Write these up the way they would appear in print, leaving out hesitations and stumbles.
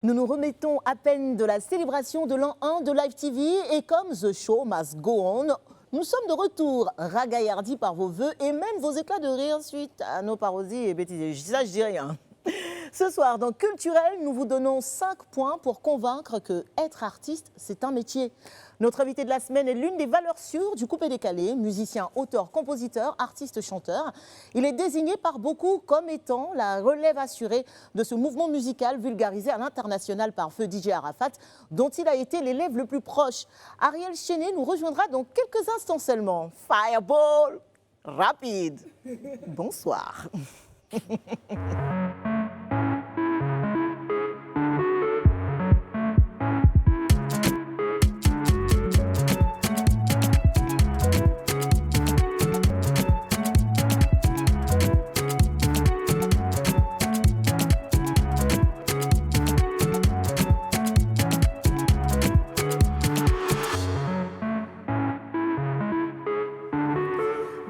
Nous nous remettons à peine de la célébration de l'an 1 de Live TV et comme The Show Must Go On, nous sommes de retour, ragaillardis par vos vœux et même vos éclats de rire suite à nos parodies et bêtises. Ça, je dis rien. Ce soir, dans Culturel, nous vous donnons 5 points pour convaincre que être artiste, c'est un métier. Notre invité de la semaine est l'une des valeurs sûres du coupé décalé, musicien, auteur, compositeur, artiste, chanteur. Il est désigné par beaucoup comme étant la relève assurée de ce mouvement musical vulgarisé à l'international par feu DJ Arafat, dont il a été l'élève le plus proche. Ariel Chéné nous rejoindra dans quelques instants seulement. Fireball, rapide. Bonsoir.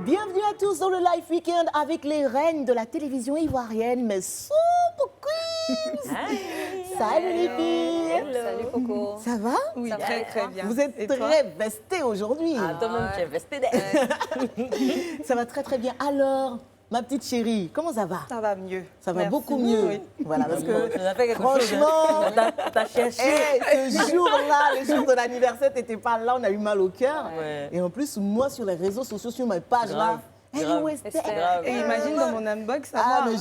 Bienvenue à tous dans le Live Weekend avec les reines de la télévision ivoirienne, mes super queens. Salut les filles. Hello. Salut Coco. Ça va? Oui, très très bien. Vous êtes très vestées aujourd'hui. Ah, toi-même, tu es vestée d'air. Ça va très très bien. Alors, ma petite chérie, comment ça va? Ça va mieux. Ça va Merci. beaucoup mieux. Oui. Voilà, parce que Tu as fait quelque franchement, chose, hein. T'as cherché. ce jour-là, le jour de l'anniversaire, t'étais pas là, on a eu mal au cœur. Ouais. Et en plus, moi, sur les réseaux sociaux, sur ma page là, Grave, elle est grave. où est-ce C'est grave. Et imagine dans mon inbox, ça Ah, va. mais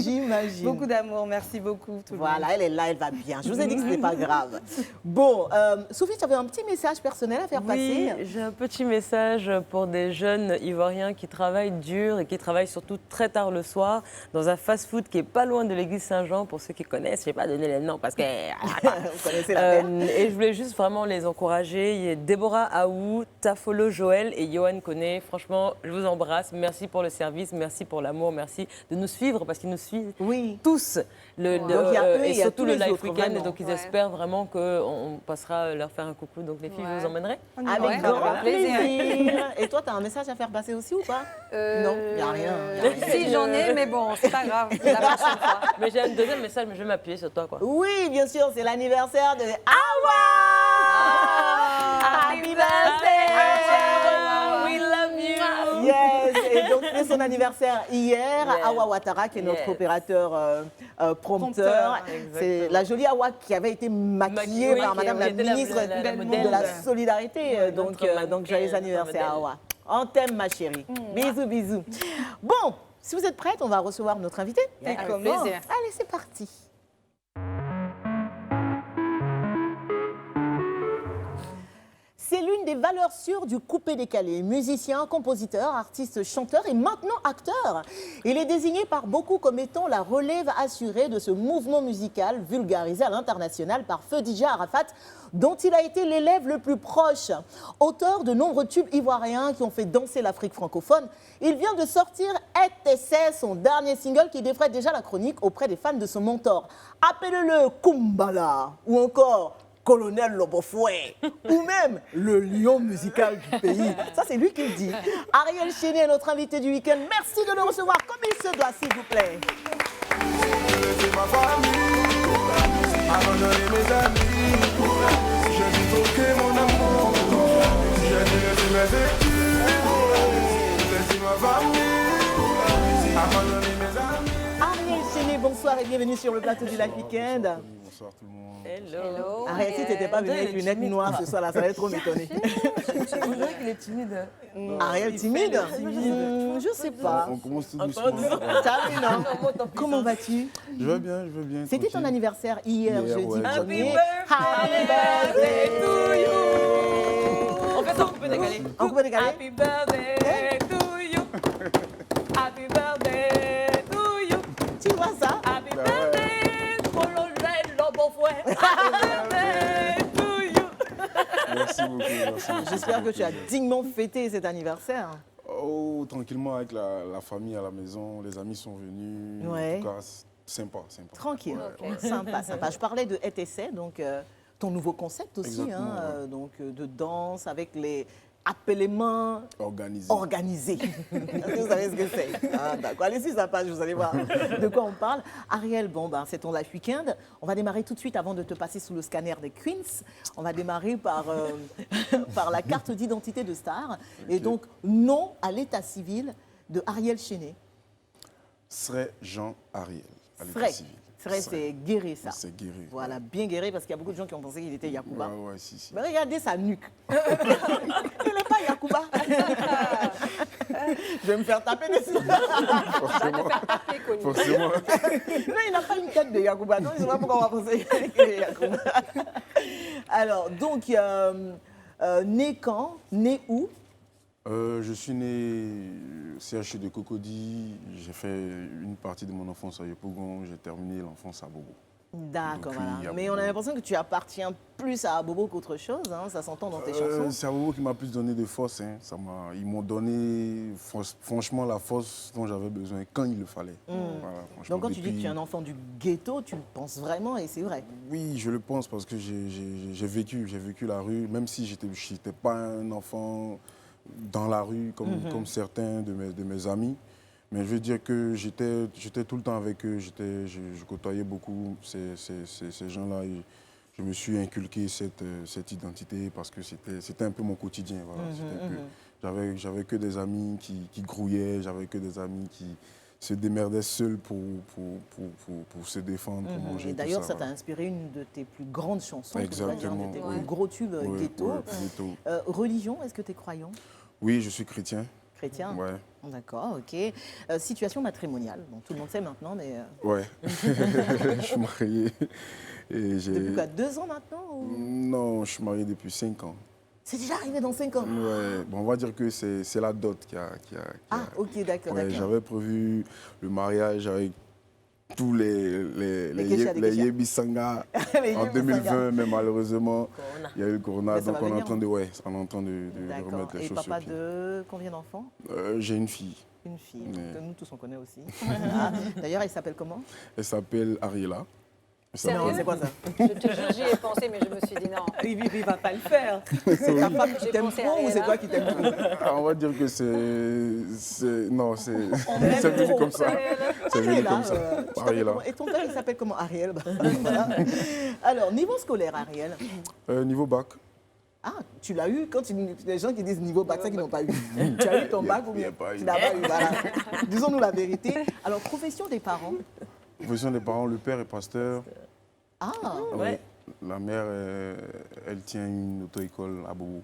j'imagine. Beaucoup d'amour, merci beaucoup tout le monde. Voilà, elle est là, elle va bien. Je vous ai dit que ce n'était pas grave. Bon, Sophie, tu avais un petit message personnel à faire Oui, passer. j'ai un petit message pour des jeunes Ivoiriens qui travaillent dur et qui travaillent surtout très tard le soir dans un fast-food qui est pas loin de l'église Saint-Jean. Pour ceux qui connaissent, je vais pas donner les noms parce que... Vous connaissez la paire. Et je voulais juste vraiment les encourager. Il y a Déborah Aou, Tafolo Joël et Johan Koné. Franchement, je vous embrasse. Merci pour le service, merci pour l'amour, merci de nous suivre parce qu'ils nous suivent Oui. tous. Donc, il y a eux et il et y a surtout tous le les live autres, week-end. vraiment. Et donc ils Ouais. espèrent vraiment qu'on passera leur faire un coucou. Donc les filles, Ouais. vous emmènerez? Avec Ouais, grand avec plaisir. plaisir. Et toi, tu as un message à faire passer aussi ou pas? Non, il n'y a rien. y a rien. Si, j'en ai, mais bon, c'est pas grave. La prochaine fois. Mais j'ai un deuxième message, mais je vais m'appuyer sur toi, quoi. Oui, bien sûr, c'est l'anniversaire de Awa! Happy birthday! We love you! Yes, et donc c'est son anniversaire hier. Yeah. Awa Ouattara, qui est notre Yes. opérateur prompteur. Prompteur, C'est exactement. la jolie Awa qui avait été maquillée Oui, par qui Madame la était la- ministre la de modèle. la Solidarité. Ouais, donc, notre donc mannequin, joyeux notre anniversaire modèle. Awa. On t'aime ma chérie. Bisous, bisous. Bon, si vous êtes prête, on va recevoir notre invité. Et Avec comment? plaisir. Allez, c'est parti. C'est l'une des valeurs sûres du coupé décalé. Musicien, compositeur, artiste, chanteur et maintenant acteur. Il est désigné par beaucoup comme étant la relève assurée de ce mouvement musical vulgarisé à l'international par feu DJ Arafat, dont il a été l'élève le plus proche. Auteur de nombreux tubes ivoiriens qui ont fait danser l'Afrique francophone, il vient de sortir ETC, son dernier single qui défraie déjà la chronique auprès des fans de son mentor. Appelez-le Kumbala ou encore Colonel Lobofoué, ou même le lion musical du pays. Ça, c'est lui qui le dit. Ariel Chéné est notre invité du week-end. Merci de le recevoir comme il se doit, s'il vous plaît. C'est ma famille, abandonner mes amis, je dis bloquer mon amour, je dis laisser mes études, laisser ma famille, abandonner mes amis. Ariel Chéné, bonsoir et bienvenue sur le plateau du Live Weekend. Bonsoir tout le monde. Hello. Ariel, si tu n'étais pas venu avec lunettes noires ce soir, là, ça allait trop m'étonner. On dirait qu'il est timide. Ariel, timide? Je sais pas. On commence tout Encore doucement. Salut, non? Comment vas-tu? Je vais bien, je vais bien. C'était ton tranquille. anniversaire hier, Hier, jeudi ouais, premier. exactement. Happy birthday to you. On fait ça, on peut décaler. On peut décaler? Happy birthday to you. Happy birthday to you. Tu vois ça? Happy Bah ouais. birthday, Colonel Lobofoué. Happy birthday to you. Merci beaucoup. Merci beaucoup. J'espère que tu as dignement fêté cet anniversaire. Oh, tranquillement avec la famille à la maison, les amis sont venus. Ouais. En tout cas, sympa, sympa. Tranquille, Ok. sympa, sympa. Je parlais de ETC, donc ton nouveau concept aussi, Exactement, hein, donc de danse avec les appelez-moi Organisé. organisé. Est-ce que vous savez ce que c'est? Ah, d'accord, allez sur sa page, vous allez voir de quoi on parle. Ariel, bon, ben, c'est ton live week-end. On va démarrer tout de suite avant de te passer sous le scanner des Queens. On va démarrer par, par la carte d'identité de star. Et donc, nom à l'état civil de Ariel Chéné. Serait Jean Ariel. À l'état Serait. civil. C'est guéri, ça. C'est guéri. Voilà, bien guéri, parce qu'il y a beaucoup de gens qui ont pensé qu'il était Yacouba. Ouais, si. Mais regardez sa nuque. Il n'est pas Yacouba. Je vais me faire taper dessus. Forcément. Non, il n'a pas une tête de Yacouba. Non, je ne sais pas pourquoi on va penser qu'il est Yacouba. Alors, donc, né quand? Né où? Je suis né CHU de Cocody. J'ai fait une partie de mon enfance à Yopougon. J'ai terminé l'enfance à Bobo. D'accord, Depuis voilà. Abobo. Mais on a l'impression que tu appartiens plus à Bobo qu'autre chose. Hein. Ça s'entend dans tes chansons. C'est Abobo qui m'a plus donné de force. Hein. Ils m'ont donné franchement la force dont j'avais besoin quand il le fallait. Voilà, franchement, Donc, quand tu dis que tu es un enfant du ghetto, tu le penses vraiment et c'est vrai. Oui, je le pense parce que j'ai vécu la rue, même si je n'étais pas un enfant dans la rue comme certains de mes amis. Mais je veux dire que j'étais tout le temps avec eux, je côtoyais beaucoup ces gens-là. Et je me suis inculqué cette identité parce que c'était un peu mon quotidien. Voilà. J'avais que des amis qui grouillaient, j'avais que des amis qui se démerdaient seuls pour se défendre, pour manger. Et tout d'ailleurs, ça t'a voilà. inspiré une de tes plus grandes chansons. Exactement, Tes oui. plus gros tubes Ouais, ghetto. ouais, ghetto. Religion, est-ce que tu es croyant? Oui, je suis chrétien. Chrétien? Ouais. D'accord, ok. Situation matrimoniale. Bon, tout le monde sait maintenant, mais Ouais. Je suis marié. Et depuis quoi, 2 ans maintenant ou... Non, je suis marié depuis 5 ans. C'est déjà arrivé dans 5 ans? Ouais. Bon, on va dire que c'est la dot qui a... Ah, ok, d'accord, Ouais, d'accord. j'avais prévu le mariage avec tous les Kesha. Yébisanga Les en Yébisanga. 2020, mais malheureusement, il y a eu le corona, Mais ça donc va on est en venir, train de, D'accord. remettre les Et choses papa sur pied. de combien d'enfants? J'ai une fille. Une fille, Ouais. que nous tous on connaît aussi. Ah, d'ailleurs, elle s'appelle comment? Elle s'appelle Ariela. Non, c'est quoi ça? Je te jure, j'y ai pensé, mais je me suis dit non. Il ne va pas le faire. C'est ta femme qui J'ai t'aime pensé à trop ou Ariel, c'est hein. toi qui t'aimes trop? Ah, on va dire que non, c'est venu trop. comme ça. C'est venu Ariel, comme ça. tu t'appelles Ariela. comment? Et ton père, il s'appelle comment? Ariel. Bah, voilà. Alors, niveau scolaire, Ariel. Niveau bac. Ah, tu l'as eu quand les gens qui disent niveau bac, c'est qu'ils n'ont pas eu. Tu as eu ton bac ou Il y bien a pas eu. tu l'as pas eu, voilà. Disons-nous la vérité. Alors, profession des parents. Profession des parents, le père est pasteur. Ah, Ouais. La mère, elle tient une auto-école à Bobo,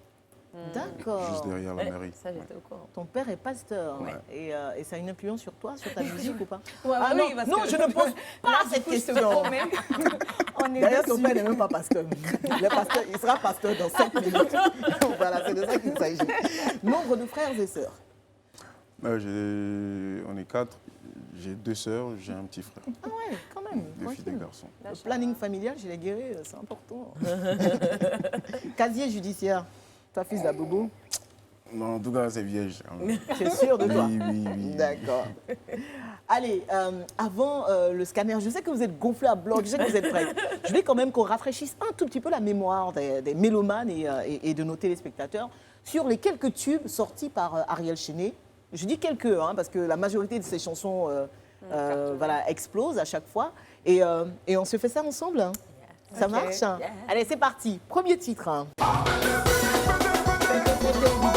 d'accord. juste derrière la mairie. Ça, j'étais au courant. Ton père est pasteur. Ouais. Et ça a une influence sur toi, sur ta musique ou pas? Ouais, Ah oui, non, parce non, que- je ne pose pas cette Je te question. promets. On est D'ailleurs, ton dessus. père n'est même pas pasteur. Il sera pasteur dans 5 minutes. Voilà, c'est de ça qu'il s'agit. Nombre de frères et sœurs. On est 4. J'ai 2 sœurs, j'ai un petit frère. Ah ouais, quand même. 2 filles, 2 tranquille. garçons. Le planning familial, je l'ai guéri, c'est important. Casier judiciaire. Toi, fils d'Abobo, Non, en tout cas, c'est vierge. c'est sûr de toi? Oui. D'accord. Allez, avant le scanner, je sais que vous êtes gonflés à bloc, je sais que vous êtes prêts. Je vais quand même qu'on rafraîchisse un tout petit peu la mémoire des mélomanes et de nos téléspectateurs sur les quelques tubes sortis par Ariel Chéné. Je dis quelques, hein, parce que la majorité de ces chansons voilà, explosent à chaque fois. Et on se fait ça ensemble, hein. Ça Ok. marche, hein. Yeah. Allez, c'est parti. Premier titre. Hein. Évidemment.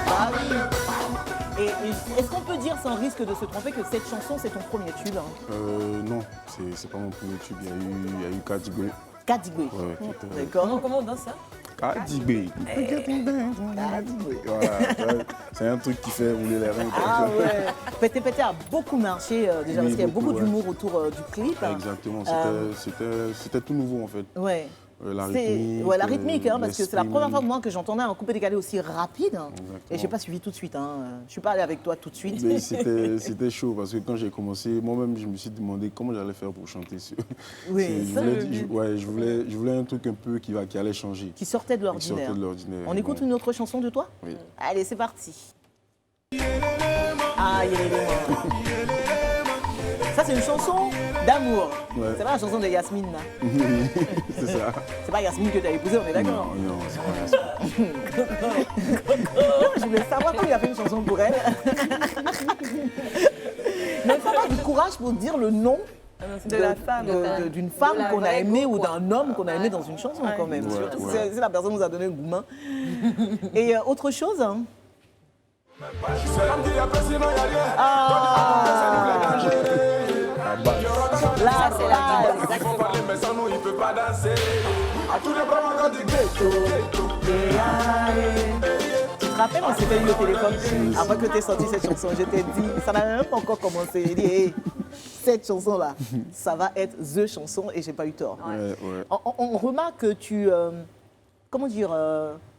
Ah oui. Et est-ce qu'on peut dire sans risque de se tromper que cette chanson, c'est ton premier tube, hein? Non, c'est pas mon premier tube. Il y a eu Kadigbe. Kadigbe. Ouais, qui était- D'accord. Comment on danse ça? Kadigbe. Voilà, c'est un truc qui fait rouler les reins. Ah ouais. Pété Pété a beaucoup marché déjà Oui, parce qu'il y a beaucoup beaucoup, ouais. d'humour autour du clip. Exactement, c'était tout nouveau en fait. Ouais. La C'est- rythmique, ouais, la rythmique, hein, parce que c'est la l'esprit première fois même. moi que j'entendais un coupé décalé aussi rapide. Exactement. Et j'ai pas suivi tout de suite. Hein. Je suis pas allée avec toi tout de suite. Mais c'était chaud parce que quand j'ai commencé, moi-même je me suis demandé comment j'allais faire pour chanter. Oui, je ça, voulais, je voulais un truc un peu qui allait changer. qui sortait de Qui sortait l'ordinaire. de l'ordinaire. On écoute Bon, une autre chanson de toi? Oui. Allez, c'est parti. Ah, ça, c'est une chanson D'amour. Ouais. C'est pas la chanson de Yasmine, là. C'est ça. C'est pas Yasmine que tu as épousée, on est d'accord. Non, c'est pas ça. Je voulais savoir qui a fait une chanson pour elle. Mais il faut avoir du courage pour dire le nom De la femme. d'une femme De la qu'on a vraie aimée go, ou quoi. d'un homme qu'on a aimé dans une chanson quand même. Ouais, Surtout ouais. si la personne nous a donné un gourmand. Et autre chose hein. À base. La c'est la base. Tu te rappelles, on s'était eu au téléphone avant que tu aies sorti cette chanson. Je t'ai dit, ça n'a même pas encore commencé. J'ai dit, hey, cette chanson-là, ça va être the chanson et j'ai pas eu tort. Ouais, ouais. On remarque que tu, comment dire,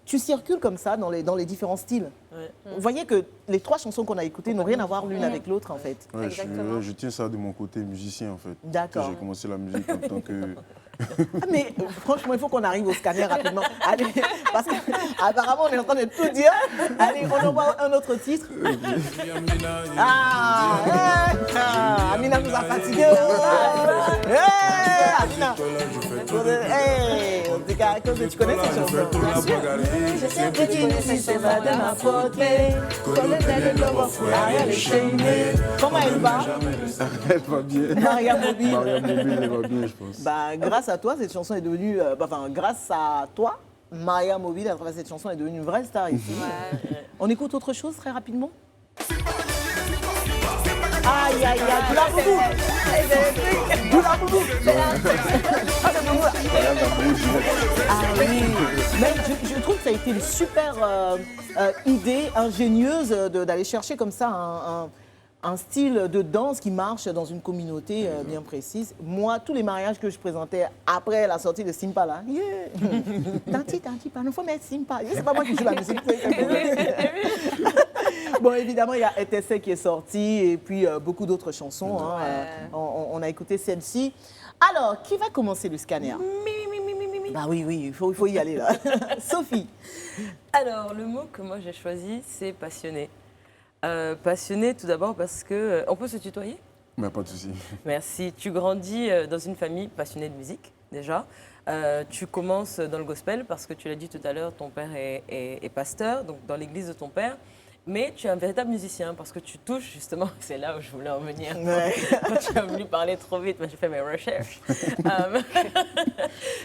tu circules comme ça dans les différents styles. Ouais. Vous voyez que les 3 chansons qu'on a écoutées n'ont rien à voir l'une avec l'autre en fait. Ouais, Exactement. je tiens ça de mon côté musicien en fait. D'accord. J'ai commencé la musique en tant que... Ah, mais franchement, il faut qu'on arrive au scanner rapidement. Allez, parce qu'apparemment, on est en train de tout dire. Allez, on envoie un autre titre. Amina nous a fatigués. Amina. En tout cas, tu connais cette chanson. Bien sûr. Je sais que tu ne sais pas de ma faute. Comment elle va? Elle va bien. Maria Mobile. Maria Mobile, elle va bien, je pense. Bah, grâce à toi, cette chanson est devenue. Enfin, grâce à toi, Maria Mobile, à travers cette chanson, est devenue une vraie star ici. On écoute autre chose très rapidement. Aïe, aïe, aïe, du la boubou. Du la boubou. Ah oui. Même, je trouve que ça a été une super idée ingénieuse d'aller chercher comme ça un style de danse qui marche dans une communauté bien précise. Moi, tous les mariages que je présentais après la sortie de Simpa, là, yeah. Tanti, il faut mettre Simpa. C'est pas moi qui joue la musique. Bon, évidemment, il y a ETC qui est sorti et puis beaucoup d'autres chansons. Hein. On a écouté celle-ci. Alors, qui va commencer le scanner? Bah oui, il faut y aller là. Sophie. Alors, le mot que moi j'ai choisi, c'est passionné. Passionné tout d'abord parce que... on peut se tutoyer? Mais pas de souci. Merci. Tu grandis dans une famille passionnée de musique, déjà. Tu commences dans le gospel parce que tu l'as dit tout à l'heure, ton père est pasteur, donc dans l'église de ton père. Mais tu es un véritable musicien parce que tu touches, justement, c'est là où je voulais en venir. Ouais. Quand tu as voulu parler trop vite, moi j'ai fait mes recherches.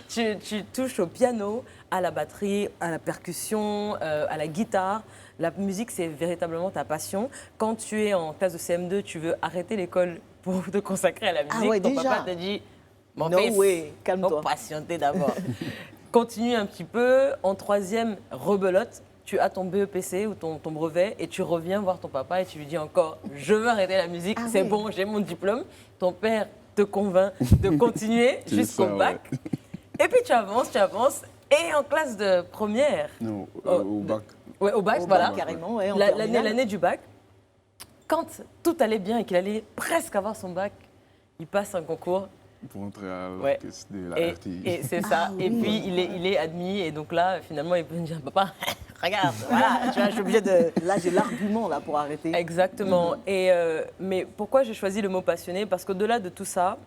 Tu touches au piano, à la batterie, à la percussion, à la guitare. La musique, c'est véritablement ta passion. Quand tu es en classe de CM2, tu veux arrêter l'école pour te consacrer à la musique. ouais, Ton déjà. papa te dit, mon No fils, way, calme-toi. faut patienter d'abord. Continue un petit peu. En 3e, rebelote. Tu as ton BEPC ou ton brevet et tu reviens voir ton papa et tu lui dis encore, je veux arrêter la musique, c'est oui. bon, j'ai mon diplôme. Ton père te convainc de continuer C'est jusqu'au ça, bac. Et puis tu avances. Et en classe de première, Non, Oh, au bac. ouais, au bac, Au voilà, bac, carrément, ouais, en terminale. l'année du bac, quand tout allait bien et qu'il allait presque avoir son bac, il passe un concours. Pour entrer à Ouais. l'orchestre de la Et, RTI. et c'est ça. Et puis il est admis et donc là finalement il peut me dire papa, regarde, voilà, Tu vois, je suis obligée de. Là, j'ai l'argument là pour arrêter. exactement. Et mais pourquoi j'ai choisi le mot passionné? Parce qu'au-delà de tout ça,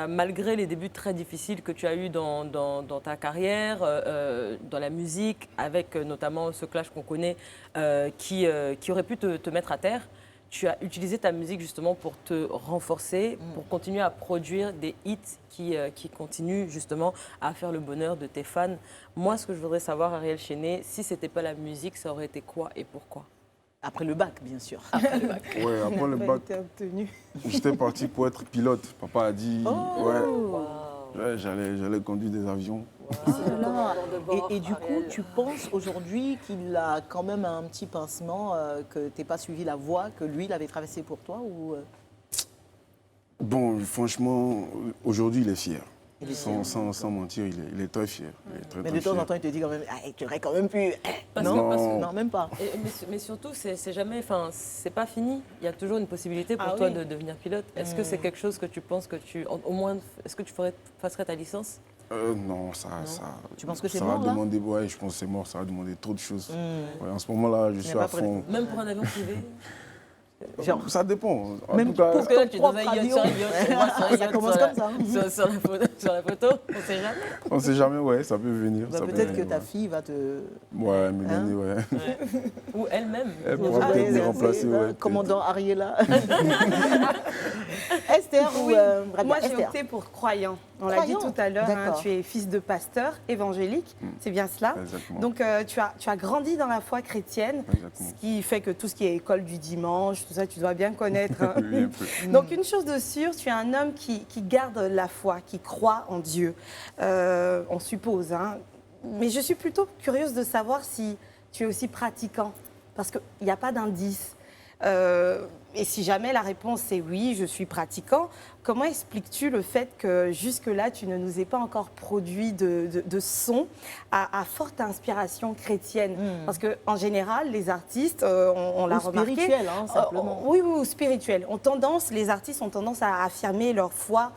malgré les débuts très difficiles que tu as eus dans ta carrière, dans la musique, avec notamment ce clash qu'on connaît, qui aurait pu te mettre à terre. Tu as utilisé ta musique justement pour te renforcer, pour continuer à produire des hits qui continuent justement à faire le bonheur de tes fans. Moi, ce que je voudrais savoir, Ariel Chéné, si ce n'était pas la musique, ça aurait été quoi et pourquoi? Après le bac, bien sûr. Ouais, après le bac, j'étais parti pour être pilote. Papa a dit, ouais, j'allais conduire des avions. Voilà. Et du coup, tu penses aujourd'hui qu'il a quand même un petit pincement, que tu n'aies pas suivi la voie que lui, il avait tracée pour toi ou Bon, franchement, aujourd'hui, il est fier. Il est Sans mentir, il est très fier. Il est très, Mais très de temps fier. en temps, il te dit quand même, ah, tu aurais quand même pu. Parce Non, que- non, même pas. Mais surtout, c'est jamais, enfin, c'est pas fini. Il y a toujours une possibilité pour Ah toi oui. de devenir pilote. Est-ce que c'est quelque chose que tu penses que au moins, est-ce que tu fasserais ta licence? Non, ça. Tu penses que c'est ça mort, va là demander, ouais, je pense que c'est mort, ça va demander trop de choses. Ouais, en ce moment-là, je suis pas à fond. Même pour un avion privé? Genre, Ça dépend. En Même tout cas, pour Parce que là, tu es dans propre un yacht, avion. sur un yacht, on voit sur un Ça yacht, commence sur la- comme ça. Sur la photo, on sait jamais. on ne sait jamais, ouais, ça peut venir. Bah, ça peut peut-être que venir, ta ouais. fille va te... Ouais, Mélanie, ouais. Ou elle-même. Elle pourra Ouais, peut-être me c'est, remplacer, ouais. Commandant Ariella. Esther ou Oui. Rabia? Moi, j'ai Esther. opté pour croyant. On l'a dit Croyant, tout à l'heure, hein, d'accord. tu es fils de pasteur évangélique, c'est bien cela. Exactement. Donc, tu as grandi dans la foi chrétienne, Exactement. ce qui fait que tout ce qui est école du dimanche, tout ça, tu dois bien connaître. Hein. Oui, un peu. Donc, une chose de sûre, tu es un homme qui garde la foi, qui croit en Dieu, on suppose. Hein. Mais je suis plutôt curieuse de savoir si tu es aussi pratiquant, parce qu'il n'y a pas d'indice. Et si jamais la réponse est oui, je suis pratiquant, comment expliques-tu le fait que jusque-là, tu ne nous aies pas encore produit de son à forte inspiration chrétienne? Parce qu'en général, les artistes, on l'a remarqué... spirituel, hein, simplement. Oui, ou spirituel. Les artistes ont tendance à affirmer leur foi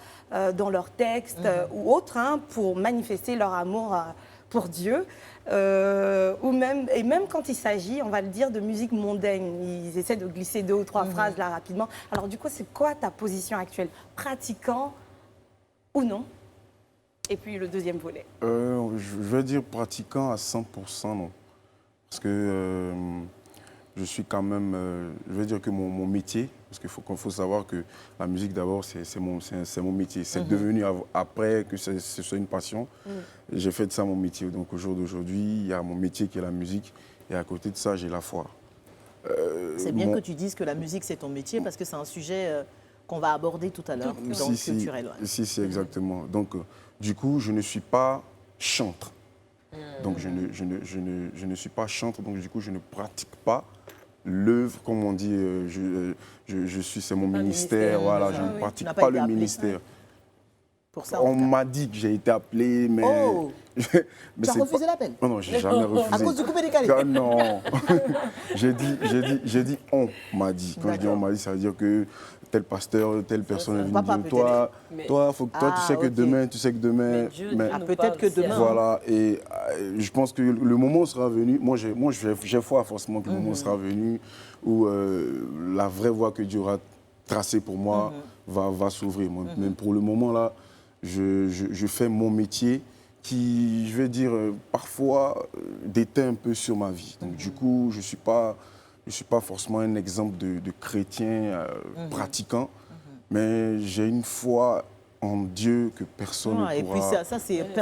dans leurs textes ou autres pour manifester leur amour pour Dieu. Ou même quand il s'agit, on va le dire, de musique mondaine. Ils essaient de glisser 2 ou 3 phrases là rapidement. Alors du coup, c'est quoi ta position actuelle? Pratiquant ou non? Et puis le deuxième volet. Je vais dire pratiquant à 100%, non. Parce que je suis quand même, je vais dire que mon métier, parce qu'il faut savoir que la musique d'abord, c'est mon métier. C'est devenu après que ce soit une passion. J'ai fait de ça mon métier. Donc au jour d'aujourd'hui, il y a mon métier qui est la musique. Et à côté de ça, j'ai la foi. C'est bien que tu dises que la musique, c'est ton métier, parce que c'est un sujet qu'on va aborder tout à l'heure dans le culturel. Ouais. Si, exactement. Donc, du coup, je ne suis pas chantre. Donc, je ne suis pas chantre. Donc, du coup, je ne pratique pas l'œuvre, comme on dit. C'est mon ministère. Voilà, je ne pratique n'as pas pas été le appelé. ministère. Pour ça, en On tout cas. m'a dit que j'ai été appelé, mais... Oh, mais tu as c'est refusé pas- l'appel? Non, non, j'ai jamais refusé. À cause du coupé décalé? Ah, non. j'ai dit on m'a dit. Quand je dis on m'a dit, ça veut dire que tel pasteur, telle personne est venue Papa, dire, toi, Mais- toi, tu sais que ok. demain, tu sais que demain... Mais Dieu, mais- Dieu nous peut-être parle que aussi à demain, nous. voilà, et je pense que le moment sera venu, moi j'ai foi forcément que le moment sera venu où la vraie voie que Dieu aura tracée pour moi va s'ouvrir. Mais pour le moment là, je fais mon métier qui, je vais dire, parfois déteint un peu sur ma vie. Donc du coup, je ne suis pas forcément un exemple de chrétien pratiquant, mais j'ai une foi en Dieu que personne ne pourra... Et puis ça c'est personnel.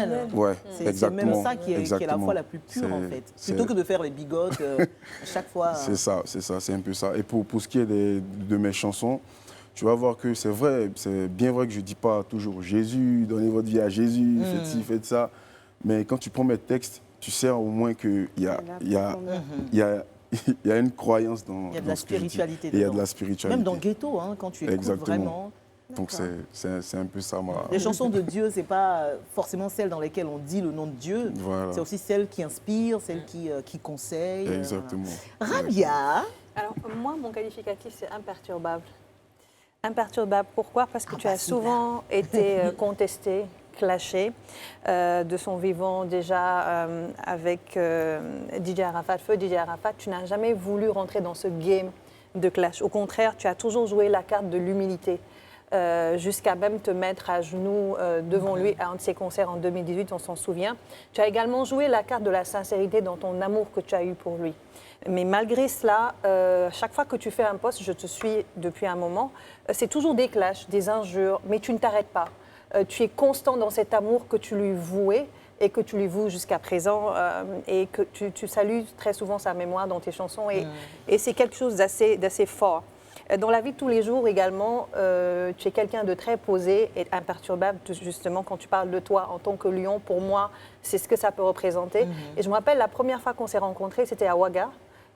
personnel. Ouais, C'est exactement. même ça qui est la exactement. foi la plus pure, en C'est- fait. c'est- Plutôt que de faire les bigotes à chaque fois. C'est ça, c'est un peu ça. Et pour ce qui est de mes chansons, tu vas voir que c'est vrai, c'est bien vrai que je ne dis pas toujours Jésus, donnez votre vie à Jésus, faites ci, faites ça. Mais quand tu prends mes textes, tu sais au moins qu'il y a, il y a une croyance dans Il y a de dans la ce que je dis. spiritualité Et il y a de dedans. la spiritualité. Même dans Ghetto, hein, quand tu écoutes Exactement. vraiment. Donc c'est un peu ça, moi. Les chansons de Dieu, c'est pas forcément celles dans lesquelles on dit le nom de Dieu. Voilà. C'est aussi celles qui inspirent, celles qui conseillent. Exactement. Voilà. Rabia, Alors, moi, mon qualificatif, c'est imperturbable. Imperturbable, pourquoi? Parce que tu as souvent été contesté, clashé de son vivant déjà avec DJ Arafat, feu DJ Arafat. Tu n'as jamais voulu rentrer dans ce game de clash. Au contraire, tu as toujours joué la carte de l'humilité. Jusqu'à même te mettre à genoux devant lui à un de ses concerts en 2018, on s'en souvient. Tu as également joué la carte de la sincérité dans ton amour que tu as eu pour lui. Mais malgré cela, chaque fois que tu fais un post, je te suis depuis un moment, c'est toujours des clashs, des injures, mais tu ne t'arrêtes pas. Tu es constant dans cet amour que tu lui vouais et que tu lui voues jusqu'à présent et que tu salues très souvent sa mémoire dans tes chansons et c'est quelque chose d'assez fort. Dans la vie de tous les jours également, tu es quelqu'un de très posé et imperturbable, justement, quand tu parles de toi en tant que lion. Pour moi, c'est ce que ça peut représenter. Et je me rappelle, la première fois qu'on s'est rencontrés, c'était à Ouaga.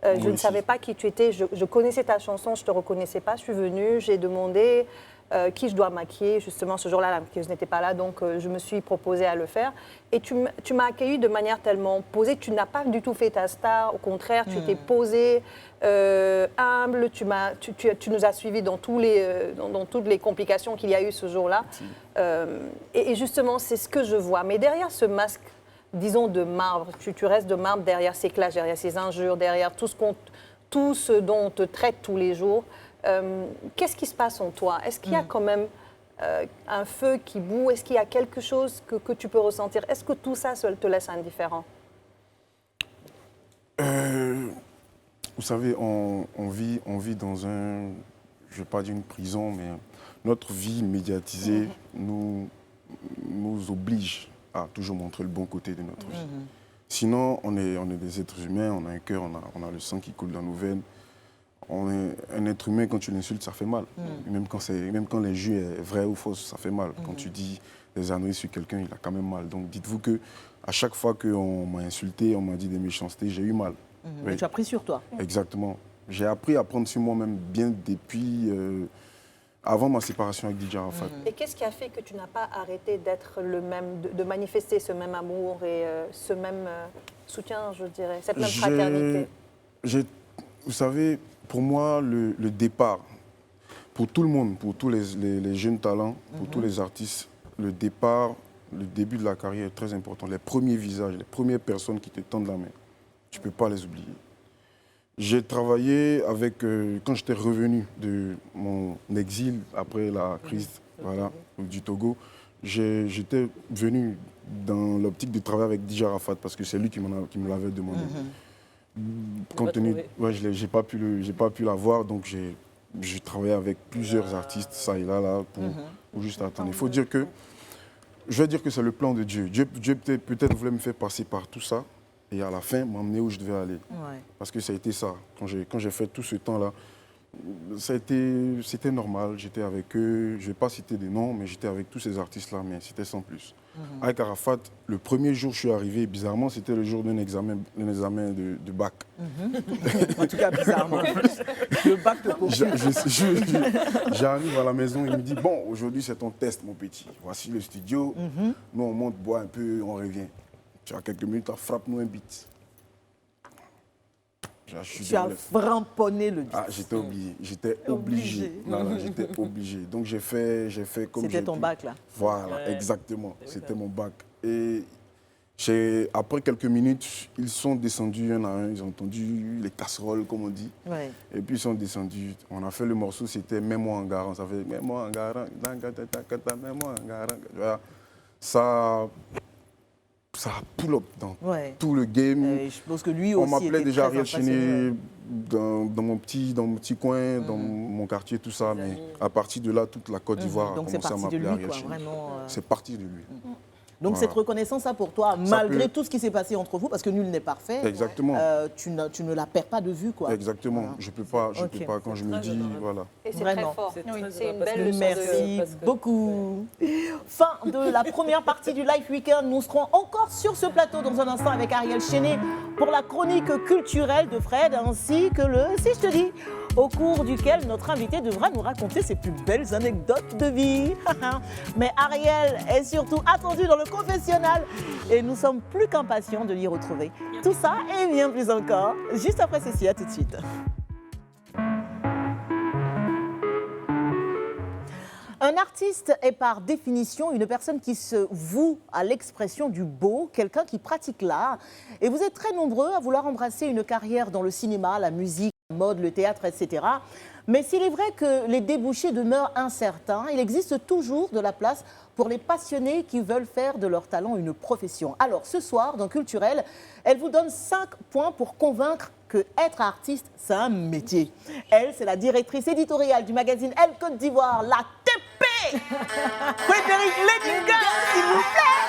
Je ne savais pas qui tu étais, je connaissais ta chanson, je ne te reconnaissais pas. Je suis venue, j'ai demandé qui je dois maquiller. Justement, ce jour-là, la maquilleuse n'était pas là, donc je me suis proposée à le faire. Et tu m'as accueillie de manière tellement posée. Tu n'as pas du tout fait ta star, au contraire, tu étais posée, humble. Tu nous as suivis dans toutes les complications qu'il y a eu ce jour-là. Et justement, c'est ce que je vois. Mais derrière ce masque, disons, de marbre, tu restes de marbre derrière ces clashs, derrière ces injures, derrière tout tout ce dont on te traite tous les jours, qu'est-ce qui se passe en toi? Est-ce qu'il y a quand même un feu qui bout? Est-ce qu'il y a quelque chose que tu peux ressentir? Est-ce que tout ça te laisse indifférent? Vous savez, on vit dans un, je ne vais pas dire une prison, mais notre vie médiatisée nous oblige à toujours montrer le bon côté de notre vie. Sinon, on est des êtres humains, on a un cœur, on a le sang qui coule dans nos veines. On est un être humain, quand tu l'insultes, ça fait mal. Même quand l'injure est vraie ou fausse, ça fait mal. Quand tu dis des âneries sur quelqu'un, il a quand même mal. Donc dites-vous que à chaque fois qu'on m'a insulté, on m'a dit des méchancetés, j'ai eu mal. Mais tu as pris sur toi. Exactement. J'ai appris à prendre sur moi-même bien depuis avant ma séparation avec DJ Arafat. Et qu'est-ce qui a fait que tu n'as pas arrêté d'être le même, de manifester ce même amour et ce même soutien, je dirais, cette même fraternité? Vous savez, pour moi, le départ, pour tout le monde, pour tous les jeunes talents, pour tous les artistes, le départ, le début de la carrière est très important. Les premiers visages, les premières personnes qui te tendent la main, tu ne peux pas les oublier. J'ai travaillé avec, quand j'étais revenu de mon exil après la crise du Togo, j'étais venu dans l'optique de travailler avec DJ Arafat parce que c'est lui qui me l'avait demandé. Compte tenu, j'ai pas pu l'avoir, donc j'ai travaillé avec plusieurs artistes, ça et là pour juste attendre. Il faut dire que, je vais dire que c'est le plan de Dieu. Dieu peut-être voulait me faire passer par tout ça et à la fin m'emmener où je devais aller. Parce que ça a été ça. Quand j'ai fait tout ce temps-là, c'était normal. J'étais avec eux. Je ne vais pas citer des noms, mais j'étais avec tous ces artistes-là, mais c'était sans plus. Avec Arafat, le premier jour où je suis arrivé, bizarrement, c'était le jour d'un examen de bac. En tout cas, bizarrement. Le bac de poursuit. J'arrive à la maison, il me dit, bon, aujourd'hui c'est ton test, mon petit. Voici le studio. Nous, on monte, boit un peu, on revient. Tu as quelques minutes, frappe-nous un beat. Tu as framponné le beat. Ah, j'étais obligé. J'étais obligé. J'étais obligé. Donc j'ai fait comme j'ai C'était ton pu. bac, là. Voilà, exactement. C'était mon bac. Et après quelques minutes, ils sont descendus un à un. Ils ont entendu les casseroles, comme on dit. Ouais. Et puis ils sont descendus. On a fait le morceau, c'était Mets-moi en garant. Ça fait Mets-moi en garant. Mets-moi en garant. Voilà. Ça a pull-up dans tout le game. Je pense que lui on aussi m'appelait était déjà très Ariel Chéné impressionné. dans mon petit coin, dans mon quartier, tout ça. Mais à partir de là, toute la Côte d'Ivoire a Donc c'est commencé à parti de m'appeler lui, Ariel quoi, Chéné. vraiment. C'est parti de lui. Donc Voilà. cette reconnaissance, ça pour toi, malgré tout ce qui s'est passé entre vous, parce que nul n'est parfait, Exactement. tu ne la perds pas de vue, quoi. Exactement. Voilà. Je peux pas, Ok. quand je me dis, voilà. Et c'est Vraiment. très fort. C'est très C'est une parce que belle leçon Merci parce que- beaucoup. Fin de la première partie du Live Weekend. Nous serons encore sur ce plateau dans un instant avec Ariel Chéné pour la chronique culturelle de Fred, ainsi que le Si je te dis, au cours duquel notre invité devra nous raconter ses plus belles anecdotes de vie. Mais Ariel est surtout attendu dans le confessionnal et nous sommes plus qu'impatients de l'y retrouver. Tout ça et bien plus encore, juste après ceci, à tout de suite. Un artiste est par définition une personne qui se voue à l'expression du beau, quelqu'un qui pratique l'art. Et vous êtes très nombreux à vouloir embrasser une carrière dans le cinéma, la musique, la mode, le théâtre, etc. Mais s'il est vrai que les débouchés demeurent incertains, il existe toujours de la place pour les passionnés qui veulent faire de leur talent une profession. Alors ce soir, dans Culturel, elle vous donne 5 points pour convaincre que être artiste, c'est un métier. Elle, c'est la directrice éditoriale du magazine Elle Côte d'Ivoire, la TP Frédéric Ledinga, s'il vous plaît.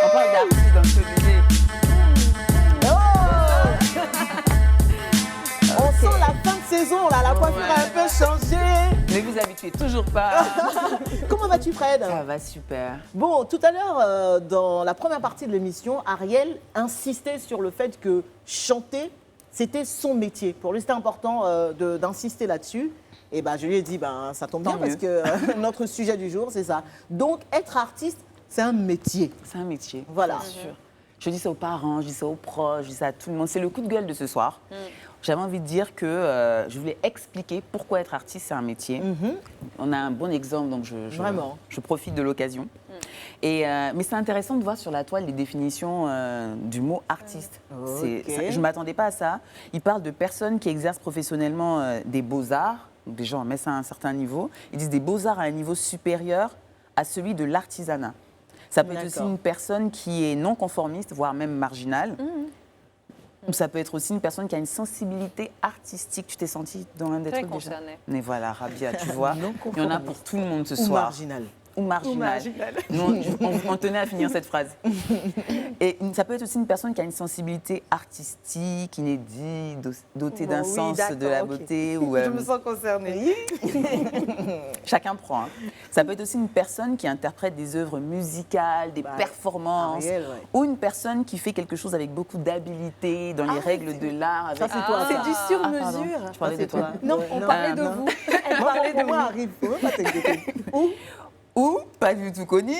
On parle d'artiste dans ce musée. On sent la fin de saison, là, la coiffure a un peu changé. Ne vous habituez toujours pas. Comment vas-tu, Fred? Ça va super. Bon, tout à l'heure, dans la première partie de l'émission, Ariel insistait sur le fait que chanter, c'était son métier. Pour lui, c'était important d'insister là-dessus. Et ben, je lui ai dit, ça tombe bien Tant parce mieux. que notre sujet du jour, c'est ça. Donc, être artiste, c'est un métier. C'est un métier. Voilà. C'est sûr. Je dis ça aux parents, je dis ça aux proches, je dis ça à tout le monde. C'est le coup de gueule de ce soir. J'avais envie de dire que je voulais expliquer pourquoi être artiste, c'est un métier. On a un bon exemple, donc Vraiment. je profite de l'occasion. Mais c'est intéressant de voir sur la toile les définitions du mot artiste. Ok. Je ne m'attendais pas à ça. Il parle de personnes qui exercent professionnellement des beaux-arts. Donc déjà, on met ça à un certain niveau. Ils disent des beaux-arts à un niveau supérieur à celui de l'artisanat. Ça peut être aussi D'accord. une personne qui est non conformiste, voire même marginale. Ou ça peut être aussi une personne qui a une sensibilité artistique. Tu t'es sentie dans un des Très trucs déjà? concernée. Mais voilà, Rabia, tu vois, Non il y en a pour tout le monde ce Ou soir. marginal. Ou marginal. Nous, on tenait à finir cette phrase. Et ça peut être aussi une personne qui a une sensibilité artistique, inédite, dotée d'un Bon, oui, sens de d'accord, la ok. beauté. Ou, Je me sens concernée. chacun prend. Hein. Ça peut être aussi une personne qui interprète des œuvres musicales, des performances. Ariel, ouais. Ou une personne qui fait quelque chose avec beaucoup d'habilité dans les règles de l'art. Ça, avec- c'est toi. C'est ça. du Ah, sur-mesure. pardon, je parlais de c'est toi. toi. Non, Ouais, on non. parlait de non. vous. Elle parlait de Pour moi, vous. arrive, faut pas t'inquiéter. Ou, pas du tout connu,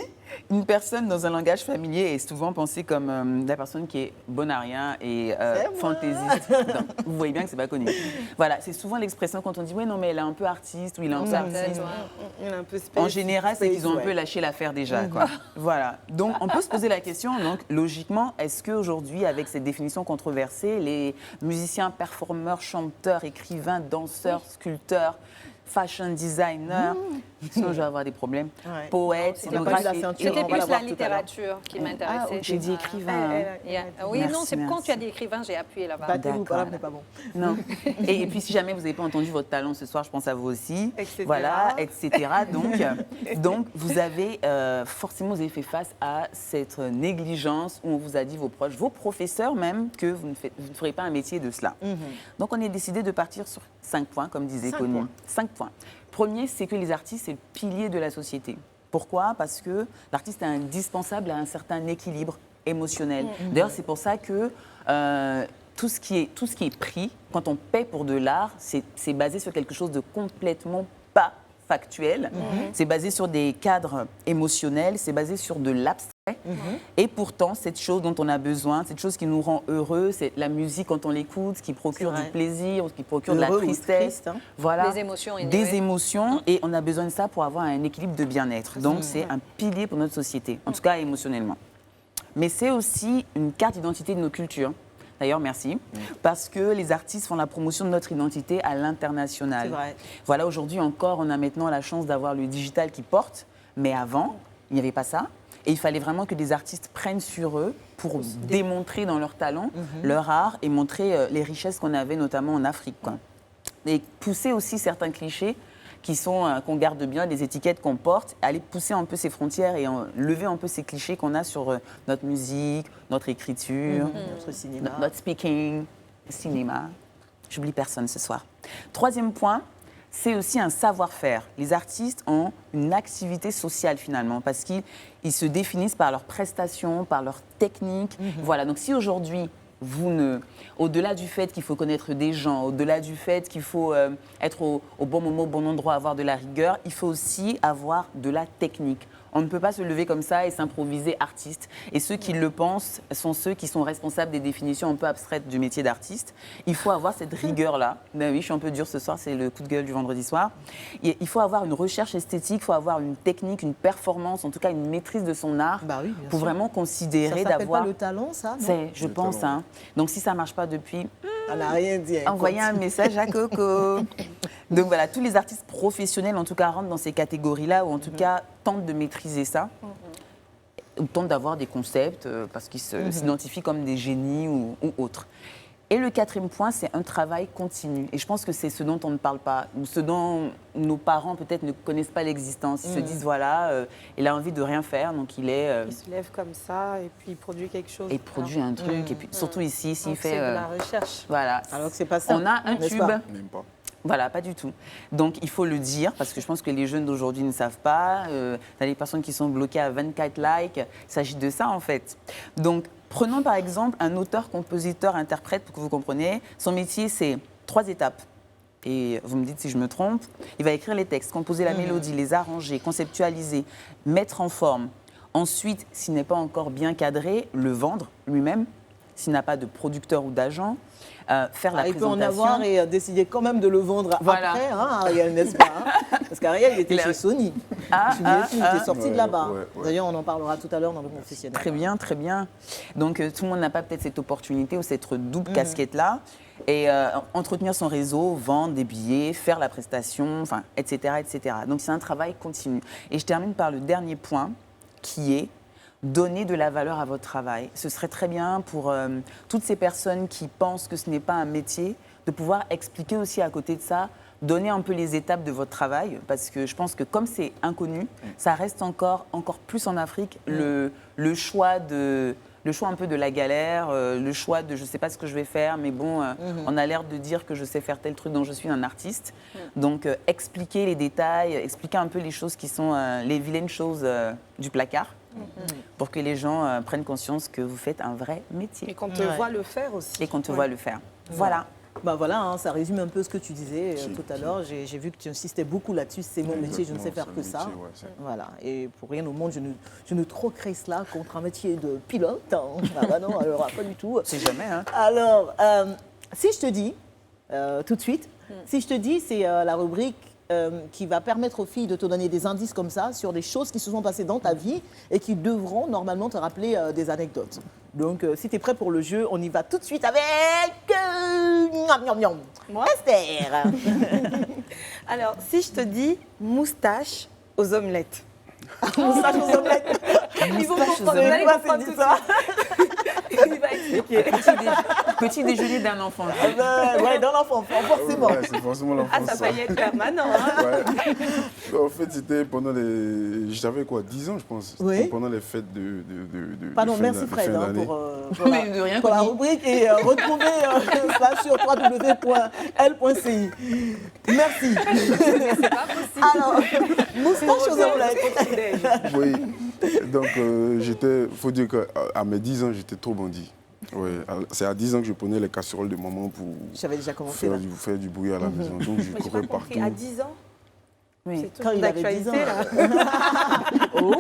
une personne dans un langage familier est souvent pensée comme la personne qui est bonne à rien et C'est moi. fantaisiste. Non, vous voyez bien que c'est pas connu. Voilà, c'est souvent l'expression quand on dit « ouais, non, mais elle est un peu artiste » ou « il est un peu artiste ». Il est un peu space. En général, c'est qu'ils ont un ouais. peu lâché l'affaire déjà. Quoi. Voilà. Donc, on peut se poser la question, donc, logiquement, est-ce qu'aujourd'hui, avec cette définition controversée, les musiciens, performeurs, chanteurs, écrivains, danseurs, sculpteurs, fashion designers, sinon je vais avoir des problèmes, Ouais. poètes, C'était pas de la scénographes... ceinture. C'était on va plus la voir la tout à l'heure. littérature qui Ah, m'intéressait. j'ai dit écrivain. hein. Oui, Merci, non, c'est quand merci. tu as dit écrivain, j'ai appuyé là-bas. Battez-vous, D'accord. voilà, mais pas bon. Non. Et puis, si jamais vous n'avez pas entendu votre talent ce soir, je pense à vous aussi. Etc. Voilà, etc. Donc vous avez forcément, vous avez fait face à cette négligence où on vous a dit, vos proches, vos professeurs même, que vous ne ferez pas un métier de cela. Donc, on est décidé de partir sur 5 points, comme disait 5 Connie. points. 5 points. Premier, c'est que les artistes, c'est le pilier de la société. Pourquoi? Parce que l'artiste est indispensable à un certain équilibre émotionnel. D'ailleurs, c'est pour ça que tout ce qui est pris, quand on paie pour de l'art, c'est basé sur quelque chose de complètement pas factuel. C'est basé sur des cadres émotionnels, c'est basé sur de l'abstrait. Et pourtant, cette chose dont on a besoin, cette chose qui nous rend heureux, c'est la musique quand on l'écoute, ce qui procure C'est du vrai. plaisir, ce qui procure de la Heureux ou tristesse. triste, hein. Voilà. Des émotions Des anyway. émotions, et on a besoin de ça pour avoir un équilibre de bien-être. Donc, c'est un pilier pour notre société, en tout cas émotionnellement. Mais c'est aussi une carte d'identité de nos cultures. D'ailleurs, merci. Parce que les artistes font la promotion de notre identité à l'international. C'est vrai. Voilà, aujourd'hui encore, on a maintenant la chance d'avoir le digital qui porte. Mais avant, il n'y avait pas ça. Et il fallait vraiment que des artistes prennent sur eux pour démontrer dans leur talent, leur art et montrer les richesses qu'on avait notamment en Afrique, quoi. Et pousser aussi certains clichés qu'on garde bien, des étiquettes qu'on porte, aller pousser un peu ces frontières et lever un peu ces clichés qu'on a sur notre musique, notre écriture, Notre cinéma. notre speaking, cinéma. J'oublie personne ce soir. Troisième point, c'est aussi un savoir-faire. Les artistes ont une activité sociale finalement parce qu'ils se définissent par leurs prestations, par leurs techniques. Voilà, donc si aujourd'hui, au-delà du fait qu'il faut connaître des gens, au-delà du fait qu'il faut être au bon moment, au bon endroit, avoir de la rigueur, il faut aussi avoir de la technique. On ne peut pas se lever comme ça et s'improviser artiste. Et ceux qui le pensent sont ceux qui sont responsables des définitions un peu abstraites du métier d'artiste. Il faut avoir cette rigueur-là. Ben oui, je suis un peu dure ce soir, c'est le coup de gueule du vendredi soir. Et il faut avoir une recherche esthétique, il faut avoir une technique, une performance, en tout cas une maîtrise de son art Bah oui, bien pour sûr. vraiment Ça considérer s'appelle d'avoir... pas le talent, ça, non? Je Le pense. talent. Hein. Donc si ça ne marche pas depuis, Elle n'a rien dit. elle envoyez un continue. message à Coco. Donc voilà, tous les artistes professionnels, en tout cas, rentrent dans ces catégories-là, ou en tout cas, tentent de maîtriser ça, ou tentent d'avoir des concepts, parce qu'ils s'identifient comme des génies ou autres. Et le quatrième point, c'est un travail continu. Et je pense que c'est ce dont on ne parle pas, ou ce dont nos parents peut-être ne connaissent pas l'existence. Ils se disent, voilà, il a envie de rien faire, donc il est... Il se lève comme ça et puis il produit quelque chose. et produit un truc, et puis surtout ici, s'il Donc, fait... c'est de la recherche. Voilà. Alors que c'est pas ça. On a un n'est-ce tube. pas? Même pas. Voilà, pas du tout. Donc, il faut le dire, parce que je pense que les jeunes d'aujourd'hui ne savent pas. T'as des personnes qui sont bloquées à 24 likes. Il s'agit de ça, en fait. Donc, prenons par exemple un auteur, compositeur, interprète, pour que vous compreniez. Son métier, c'est 3 étapes. Et vous me dites si je me trompe. Il va écrire les textes, composer la mélodie, les arranger, conceptualiser, mettre en forme, Ensuite, s'il n'est pas encore bien cadré, le vendre lui-même, s'il n'a pas de producteur ou d'agent, faire la Il peut présentation. en avoir et décider quand même de le vendre Voilà. après, hein, Ariel, n'est-ce pas hein? Parce qu'Ariel, il était chez Sony. Tu es sorti de là-bas. Ouais. D'ailleurs, on en parlera tout à l'heure dans le confessionnal. Très bien, très bien. Donc, tout le monde n'a pas peut-être cette opportunité ou cette double casquette-là. Et entretenir son réseau, vendre des billets, faire la prestation, enfin, etc., etc. Donc, c'est un travail continu. Et je termine par le dernier point, qui est donner de la valeur à votre travail. Ce serait très bien pour toutes ces personnes qui pensent que ce n'est pas un métier, de pouvoir expliquer aussi à côté de ça, donner un peu les étapes de votre travail, parce que je pense que comme c'est inconnu, ça reste encore plus en Afrique le choix un peu de la galère, le choix de je ne sais pas ce que je vais faire, mais bon, on a l'air de dire que je sais faire tel truc, donc je suis un artiste. Donc expliquer les détails, expliquer un peu les choses qui sont les vilaines choses du placard, pour que les gens prennent conscience que vous faites un vrai métier. Et qu'on te voit le faire aussi. Et qu'on te voit le faire. Voilà. Bah voilà, hein, ça résume un peu ce que tu disais Si, tout à l'heure. J'ai vu que tu insistais beaucoup là-dessus. C'est mon métier, je ne sais faire que ça. Voilà. Et pour rien au monde, je ne troquerai cela contre un métier de pilote. Hein. Ah bah non, alors pas du tout. C'est jamais, hein. Alors, si je te dis, tout de suite, si je te dis, c'est la rubrique qui va permettre aux filles de te donner des indices comme ça sur des choses qui se sont passées dans ta vie et qui devront normalement te rappeler des anecdotes. Donc, si tu es prêt pour le jeu, on y va tout de suite avec Esther. Alors, si je te dis moustache aux omelettes. Moustache aux omelettes. Ils vont Moustache aux comprendre, omelettes. ils vont comprendre tout de suite. Il va expliquer. Petit déjeuner d'un enfant. Ouais, dans l'enfant, forcément. Ouais, c'est forcément l'enfance. Ah, ça va y être permanent. Hein. Ouais. En fait, c'était pendant les... J'avais quoi, 10 ans, je pense. C'était Oui. pendant les fêtes de Pardon, fin merci de Fred fin hein, d'année. Mais de rien, pour la Connie. rubrique et retrouvez ça sur www.l.ci. Merci. C'est pas possible. Alors, moustache aux omelettes. Oui. Donc, faut dire qu'à mes 10 ans, j'étais trop bandit. Ouais. C'est à 10 ans que je prenais les casseroles de maman pour J'avais déjà commencé là. faire du bruit à la maison. Donc, je Mais j'ai courais pas compris. partout. À 10 ans, Oui. c'est Quand tout il avait 10 ans. d'actualité là. Oh,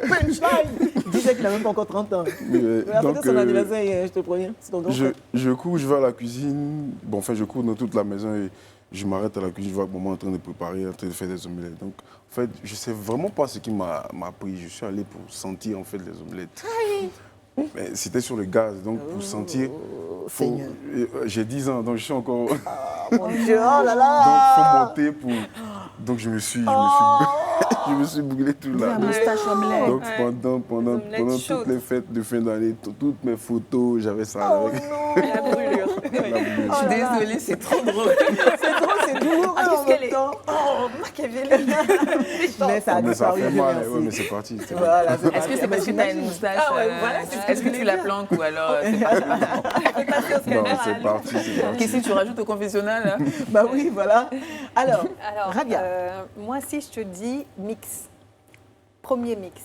punchline. Il disait qu'il n'a même pas encore 30 ans. Après Donc, son anniversaire, je te préviens. C'est ton grand frère. je cours, je vais à la cuisine. Bon, enfin, je cours dans toute la maison et je m'arrête à la cuisine. Je vois que maman est en train de préparer, en train de faire des omelettes. Donc, en fait, je ne sais vraiment pas ce qui m'a pris. Je suis allé pour sentir en fait les omelettes. Mais c'était sur le gaz, donc pour sentir. Seigneur. J'ai 10 ans, donc je suis encore. Mon Dieu, oh là Donc, là. il faut monter pour. Donc, je me suis brûlé tout là. Moustache omelette. Donc, pendant omelettes chaudes. toutes les fêtes de fin d'année, toutes mes photos, j'avais ça avec La brûlure. la brûlure. Je suis désolée, c'est trop drôle. C'est drôle, c'est douloureux en qu'elle même est- temps. Oh, Machiavélique. Mais ça a Mais ça disparu, fait Dieu mal, merci. ouais, mais c'est parti. c'est parti. Voilà, Est-ce que c'est parce que tu as une moustache Ah ouais, voilà, c'est ce que est-ce que tu la planques ou alors c'est pas Non, c'est parti, c'est parti. Qu'est-ce que tu rajoutes au confessionnal là Bah oui, voilà. Alors, Alors, Rabia. moi, si je te dis mix, premier mix.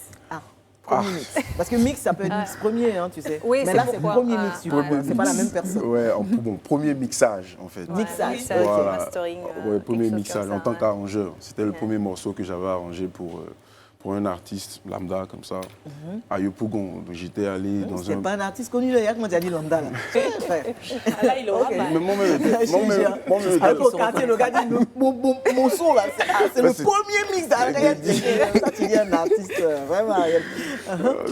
Premier mix. Parce que mix, ça peut être mix premier, hein, tu sais. Oui, mais c'est là, c'est pourquoi. premier mix, tu vois. Premier C'est pas la mix. même personne. Ouais, bon, premier mixage en fait. Mixage. Mixage, Voilà. mastering. Ouais, premier quelque chose mixage comme en ça, tant ouais. qu'arrangeur. C'était le premier morceau que j'avais arrangé pour un artiste lambda comme ça, à Yopougon. Donc j'étais allé dans C'est un. pas un artiste connu, là, comment tu as dit lambda, là. Ah, là, il aura Ok. mal. Mais moi-même, Je suis moi-même, au quartier, le gars dit mon son là, c'est le c'est- premier mix d'Ariel. Ça, tu dis un artiste, vraiment Ariel.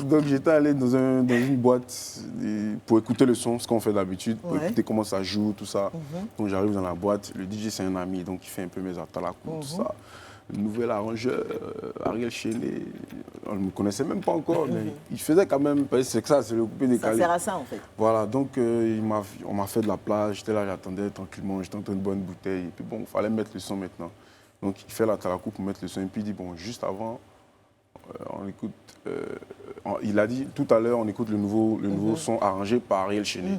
donc j'étais allé dans une boîte pour écouter le son, ce qu'on fait d'habitude, pour Ouais. écouter comment ça joue, tout ça. Donc j'arrive dans la boîte, le DJ c'est un ami, donc il fait un peu mes atalakou, tout ça. Le nouvel arrangeur, Ariel Chéné, on ne me connaissait même pas encore, mais il faisait quand même, parce que c'est que ça, c'est le coupé Ça décalé. sert à ça, en fait. Voilà, donc on m'a fait de la plage, j'étais là, j'attendais tranquillement, j'étais en train de boire une bouteille, et puis bon, il fallait mettre le son maintenant. Donc il fait la talakou pour mettre le son, et puis il dit, bon, juste avant, on écoute, il a dit, tout à l'heure, on écoute le nouveau son arrangé par Ariel Chéné.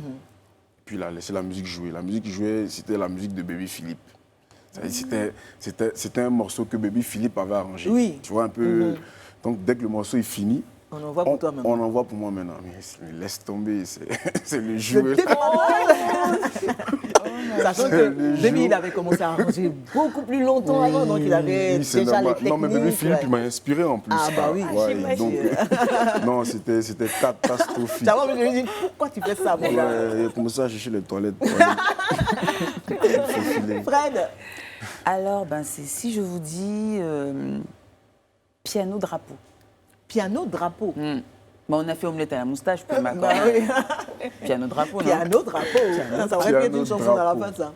Puis il a laissé la musique jouer. La musique qu'il jouait, c'était la musique de Baby Philippe. C'était un morceau que Baby Philippe avait arrangé. Oui. Tu vois, un peu... Donc dès que le morceau est fini, On en voit pour toi maintenant. on envoie pour moi maintenant. Mais laisse tomber, c'est le joueur. Sachant que Le Baby, jour- il avait commencé à arranger beaucoup plus longtemps avant, donc il avait Oui, c'est déjà les normal. techniques. Non, mais bébé Philippe, ouais. il m'a inspiré en plus. Ah, bah oui. Ouais, donc, non, c'était catastrophique. D'abord, je lui ai dit, pourquoi tu fais ça, mon gars? Ouais, il a commencé à chercher les toilettes. pour aller- Il faut filer. Fred, Alors, c'est si je vous dis piano drapeau. piano drapeau. On a fait omelette à la moustache, je peux Bah m'accorder. oui. Piano drapeau, non? Piano drapeau. Ça aurait pu être une Piano chanson dans la drapeau. face, ça.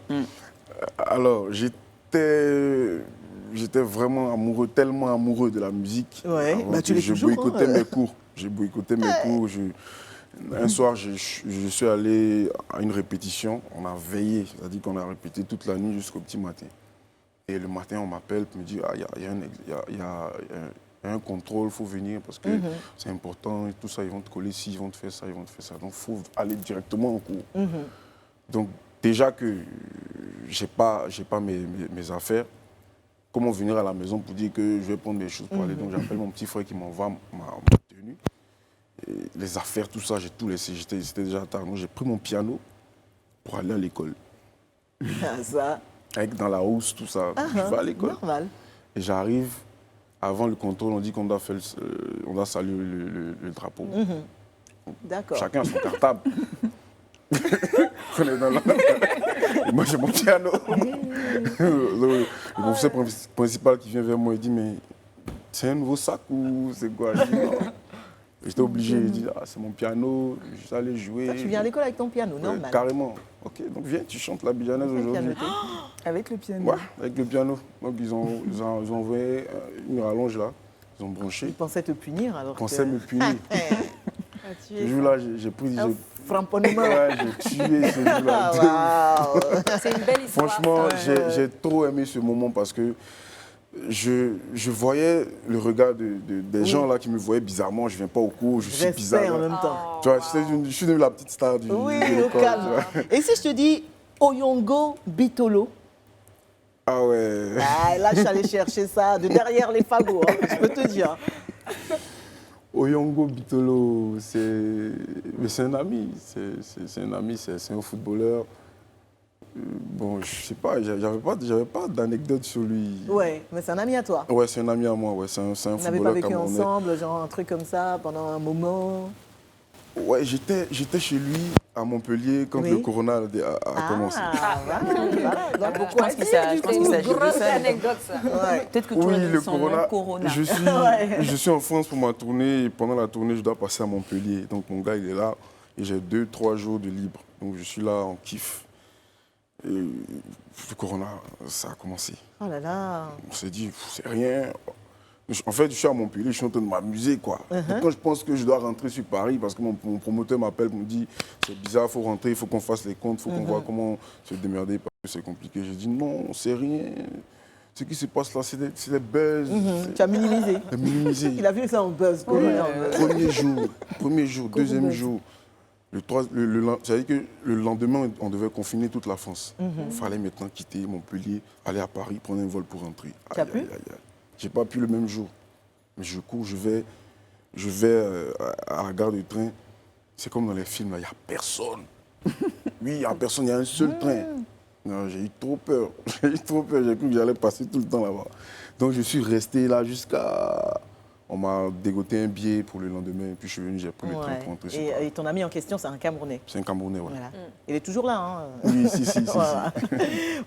Alors, j'étais vraiment amoureux, tellement amoureux de la musique. Ouais, avant bah, tu que l'es je toujours, boycottais hein. mes cours. J'ai boycotté mes cours. Un soir, je suis allé à une répétition. On a veillé, c'est-à-dire qu'on a répété toute la nuit jusqu'au petit matin. Et le matin, on m'appelle pour me dire, ah, il y a un contrôle, il faut venir parce que c'est important et tout ça. Ils vont te coller ci, ils vont te faire ça, ils vont te faire ça. Donc, il faut aller directement au cours. Donc, déjà que je n'ai pas mes affaires, comment venir à la maison pour dire que je vais prendre mes choses pour aller. Donc, j'appelle mon petit frère qui m'envoie ma tenue. Et les affaires, tout ça, j'ai tout laissé. C'était déjà tard. Donc, j'ai pris mon piano pour aller à l'école. Ça, Avec dans la housse, tout ça. Je vais à l'école. normal. Et j'arrive, avant le contrôle, on dit qu'on doit, on doit saluer le drapeau. D'accord. Chacun a son cartable. On est dans la- Moi, j'ai mon piano. Le professeur principal qui vient vers moi, il dit, mais c'est un nouveau sac ou c'est quoi? Je dis, non. J'étais obligé, il dit, ah, c'est mon piano, je suis allé jouer. Toi, tu viens à l'école avec ton piano, normal. Carrément. Ok, donc viens, tu chantes la bijanaise aujourd'hui. Avec le piano. Ouais, avec le piano. Donc ils ont envoyé une rallonge là, ils ont branché. Ils pensaient te punir alors Ils pensaient me punir. Ce jour-là, j'ai pris. Un framponnement. Ouais, j'ai tué ce jour-là. Ah, waouh. C'est une belle histoire. Franchement, ça. j'ai trop aimé ce moment parce que je voyais le regard des gens là qui me voyaient bizarrement. Je ne viens pas au cours, je suis Respect bizarre. en même temps. Tu vois, je suis devenu la petite star du Oui, de au l'école, calme. tu vois. Et si je te dis Oyongo Bitolo? Ah ouais. Ah, là, je suis allée chercher ça de derrière les fagots, hein, je peux te dire. Oyongo Bitolo, c'est un ami. C'est un ami, c'est un footballeur. Bon, je sais pas, j'avais pas d'anecdote sur lui. Ouais, mais c'est un ami à toi. Ouais, c'est un ami à moi, ouais, c'est un Vous n'avez pas footballeur vécu camerounais. ensemble, genre un truc comme ça, pendant un moment? Ouais, j'étais chez lui à Montpellier quand Oui. le corona a commencé. Voilà. Donc, Je pense qu'il s'agit de Grosse ça. anecdote, ça. ouais. Peut-être que tu Oui, as le son nom, Corona. Je suis en France pour ma tournée et pendant la tournée, je dois passer à Montpellier. Donc mon gars, il est là et j'ai 2-3 jours de libre. Donc je suis là en kiff. Et le corona, ça a commencé. Oh là là. On s'est dit, c'est rien. En fait, je suis à Montpellier, je suis en train de m'amuser, quoi. Donc, quand je pense que je dois rentrer sur Paris, parce que mon promoteur m'appelle, me dit, c'est bizarre, il faut rentrer, il faut qu'on fasse les comptes, il faut qu'on voit comment se démerder, parce que c'est compliqué. J'ai dit, non, c'est rien. Ce qui se passe là, c'est des buzz. Tu as minimisé. C'est minimisé. Il a vu ça en buzz. quoi. Premier jour, deuxième jour. C'est-à-dire que le lendemain, on devait confiner toute la France. Il fallait maintenant quitter Montpellier, aller à Paris, prendre un vol pour rentrer. Tu as pu? J'ai pas pu le même jour. Mais je cours, je vais à la gare de train. C'est comme dans les films, il n'y a personne. Oui, il n'y a personne, il y a un seul train. Non, j'ai eu trop peur. J'ai eu trop peur, j'ai cru que j'allais passer tout le temps là-bas. Donc je suis resté là jusqu'à... On m'a dégoté un billet pour le lendemain, puis je suis venu, j'ai pris le train pour rentrer sur Paris. Et ton ami en question, c'est un Camerounais. C'est un Camerounais, ouais. Voilà. Il est toujours là. Hein. Oui, si. Voilà.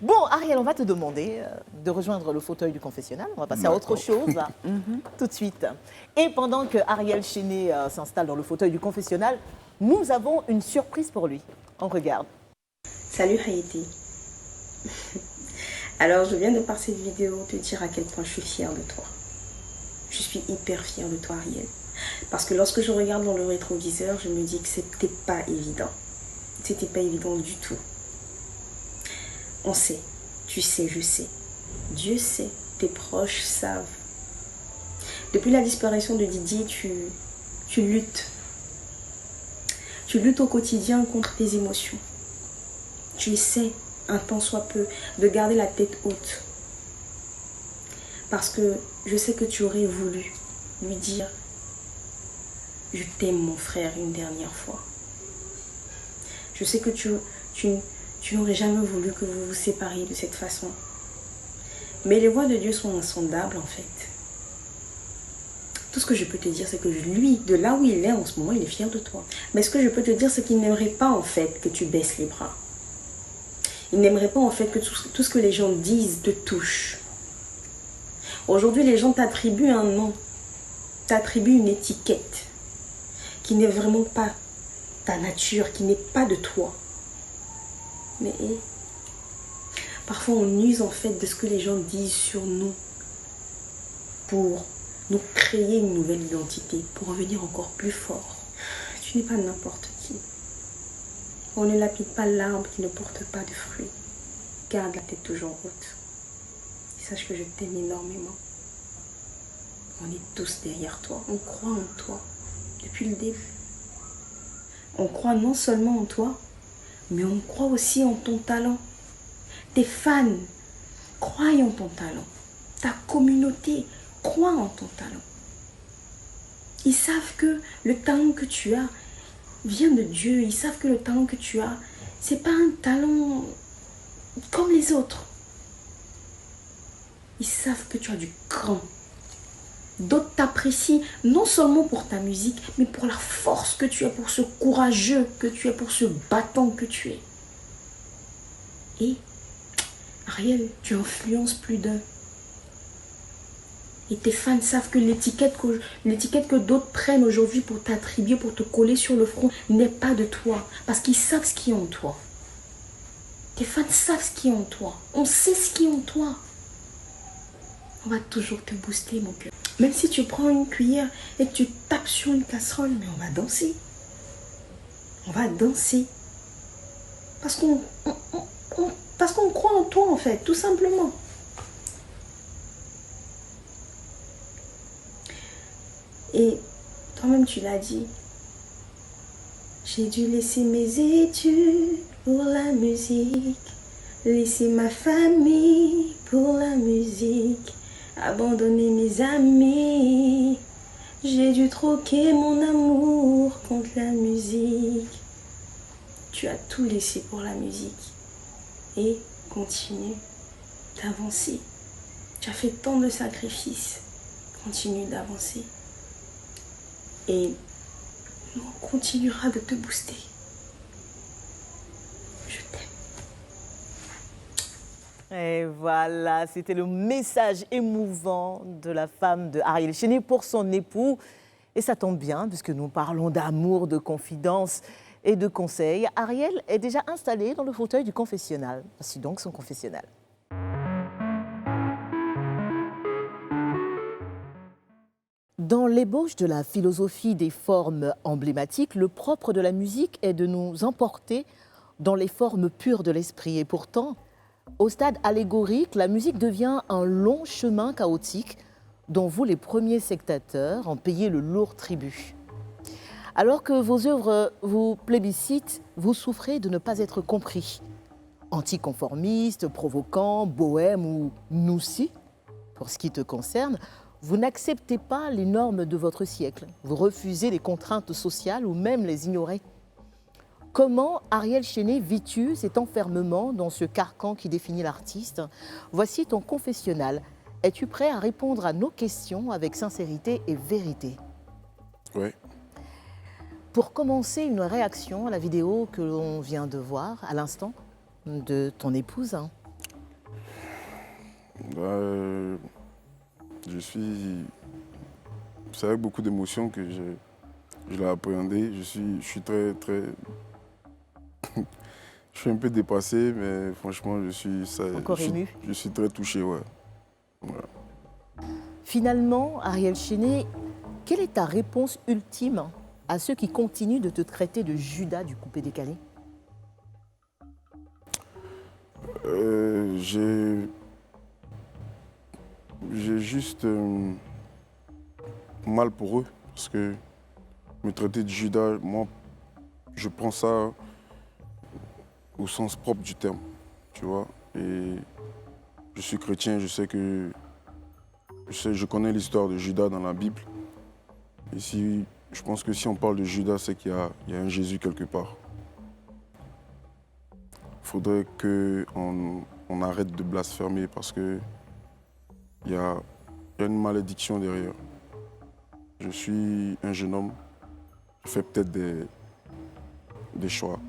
Bon, Ariel, on va te demander de rejoindre le fauteuil du confessionnal. On va passer à autre chose tout de suite. Et pendant que Ariel Chéné s'installe dans le fauteuil du confessionnal, nous avons une surprise pour lui. On regarde. Salut Haïti. Alors je viens de par cette vidéo te dire à quel point je suis fière de toi. Je suis hyper fière de toi Ariel. Parce que lorsque je regarde dans le rétroviseur, je me dis que c'était pas évident. C'était pas évident du tout. On sait, tu sais, je sais. Dieu sait, tes proches savent. Depuis la disparition de Didier, tu luttes. Tu luttes au quotidien contre tes émotions. Tu essaies, un tant soit peu, de garder la tête haute. Parce que je sais que tu aurais voulu lui dire « Je t'aime mon frère » une dernière fois. Je sais que tu tu n'aurais jamais voulu que vous vous sépariez de cette façon. Mais les voies de Dieu sont insondables en fait. Tout ce que je peux te dire, c'est que lui, de là où il est en ce moment, il est fier de toi. Mais ce que je peux te dire, c'est qu'il n'aimerait pas en fait que tu baisses les bras. Il n'aimerait pas en fait que tout ce que les gens disent te touche. Aujourd'hui, les gens t'attribuent un nom, t'attribuent une étiquette qui n'est vraiment pas ta nature, qui n'est pas de toi. Mais parfois on use en fait de ce que les gens disent sur nous pour nous créer une nouvelle identité, pour revenir encore plus fort. Tu n'es pas n'importe qui. On ne lapide pas l'arbre qui ne porte pas de fruits. Garde la tête toujours haute. Et sache que je t'aime énormément. On est tous derrière toi. On croit en toi depuis le début. On croit non seulement en toi, mais on croit aussi en ton talent. Tes fans croient en ton talent. Ta communauté croit en ton talent. Ils savent que le talent que tu as vient de Dieu. Ils savent que le talent que tu as, c'est pas un talent comme les autres. Ils savent que tu as du cran. D'autres t'apprécient non seulement pour ta musique, mais pour la force que tu as, pour ce courageux que tu es, pour ce battant que tu es. Et, Ariel, tu influences plus d'un. Et tes fans savent que l'étiquette que d'autres prennent aujourd'hui pour t'attribuer, pour te coller sur le front, n'est pas de toi. Parce qu'ils savent ce qui est en toi. Tes fans savent ce qui est en toi. On sait ce qui est en toi. On va toujours te booster, mon cœur. Même si tu prends une cuillère et que tu tapes sur une casserole, mais on va danser. On va danser. Parce qu'on croit en toi, en fait, tout simplement. Et toi-même, tu l'as dit. J'ai dû laisser mes études pour la musique. Laisser ma famille pour la musique. Abandonner mes amis. J'ai dû troquer mon amour contre la musique. Tu as tout laissé pour la musique. Et continue d'avancer. Tu as fait tant de sacrifices. Continue d'avancer. Et on continuera de te booster. Je t'aime. Et voilà, c'était le message émouvant de la femme de Ariel Chéné pour son époux. Et ça tombe bien, puisque nous parlons d'amour, de confidence et de conseils. Ariel est déjà installée dans le fauteuil du confessionnal. Voici donc son confessionnal. Dans l'ébauche de la philosophie des formes emblématiques, le propre de la musique est de nous emporter dans les formes pures de l'esprit. Et pourtant, au stade allégorique, la musique devient un long chemin chaotique dont vous, les premiers sectateurs, en payez le lourd tribut. Alors que vos œuvres vous plébiscitent, vous souffrez de ne pas être compris. Anticonformiste, provoquant, bohème ou noussi, pour ce qui te concerne, vous n'acceptez pas les normes de votre siècle. Vous refusez les contraintes sociales ou même les ignorez. Comment, Ariel Chéné, vis-tu cet enfermement dans ce carcan qui définit l'artiste? Voici ton confessionnal. Es-tu prêt à répondre à nos questions avec sincérité et vérité? Oui. Pour commencer, une réaction à la vidéo que l'on vient de voir à l'instant de ton épouse. C'est avec beaucoup d'émotion que je l'ai appréhendé. Je suis très, très... je suis un peu dépassé, mais franchement, je suis très touché, ouais. Voilà. Finalement, Ariel Chéné, quelle est ta réponse ultime à ceux qui continuent de te traiter de Judas du coupé-décalé? J'ai juste mal pour eux, parce que me traiter de Judas, moi, je prends ça au sens propre du terme, tu vois. Et je suis chrétien, je connais l'histoire de Judas dans la Bible. Et je pense que si on parle de Judas, c'est qu'il y a un Jésus quelque part. faudrait qu'on on arrête de blasphémer parce que il y a une malédiction derrière. Je suis un jeune homme, je fais peut-être des choix,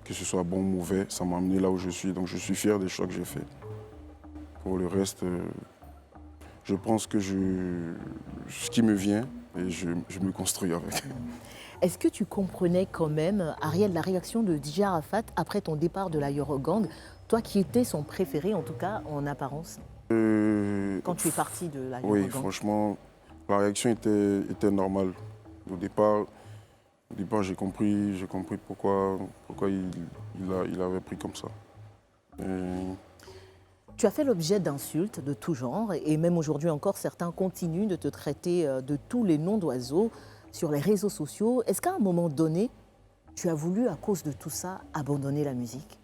que ce soit bon ou mauvais, ça m'a amené là où je suis, donc je suis fier des choix que j'ai faits. Pour le reste, je pense que ce qui me vient, et je me construis avec. Est-ce que tu comprenais quand même, Ariel, la réaction de DJ Arafat après ton départ de la Eurogang, toi qui étais son préféré, en tout cas en apparence, quand tu es parti de la Eurogang? Oui, franchement, la réaction était normale. Au départ, j'ai compris pourquoi il avait pris comme ça. Tu as fait l'objet d'insultes de tout genre et même aujourd'hui encore, certains continuent de te traiter de tous les noms d'oiseaux sur les réseaux sociaux. Est-ce qu'à un moment donné, tu as voulu, à cause de tout ça, abandonner la musique?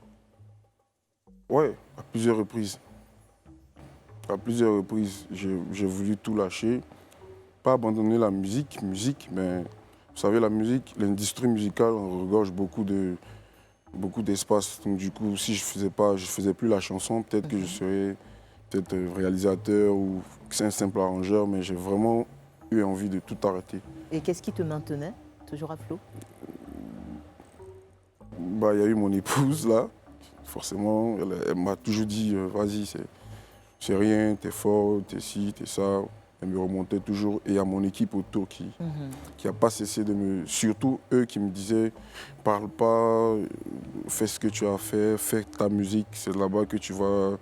Oui, à plusieurs reprises. À plusieurs reprises, j'ai voulu tout lâcher. Pas abandonner la musique, mais vous savez, la musique, l'industrie musicale, on regorge beaucoup d'espace. Donc du coup, si je faisais plus la chanson, peut-être que je serais peut-être réalisateur ou un simple arrangeur, mais j'ai vraiment eu envie de tout arrêter. Et qu'est-ce qui te maintenait toujours à flot? Bah, il y a eu mon épouse là, forcément, elle m'a toujours dit vas-y, c'est rien, t'es fort, t'es ci, t'es ça. Elle me remontait toujours et il y a mon équipe autour qui n'a pas cessé de me... Surtout eux qui me disaient parle pas, fais ce que tu as fait, fais ta musique, c'est là-bas que tu vas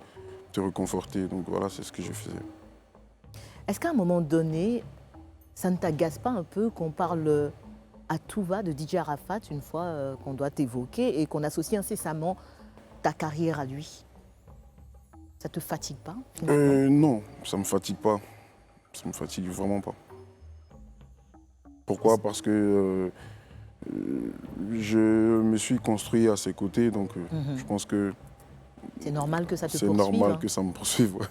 te réconforter. Donc voilà, c'est ce que je faisais. Est-ce qu'à un moment donné, ça ne t'agace pas un peu qu'on parle à tout va de DJ Arafat une fois qu'on doit t'évoquer et qu'on associe incessamment ta carrière à lui? Ça te fatigue pas finalement? Non, ça me fatigue pas. Ça me fatigue vraiment pas. Pourquoi? Parce que je me suis construit à ses côtés, donc je pense que c'est normal que ça te c'est poursuive. normal que ça me poursuive. Ouais.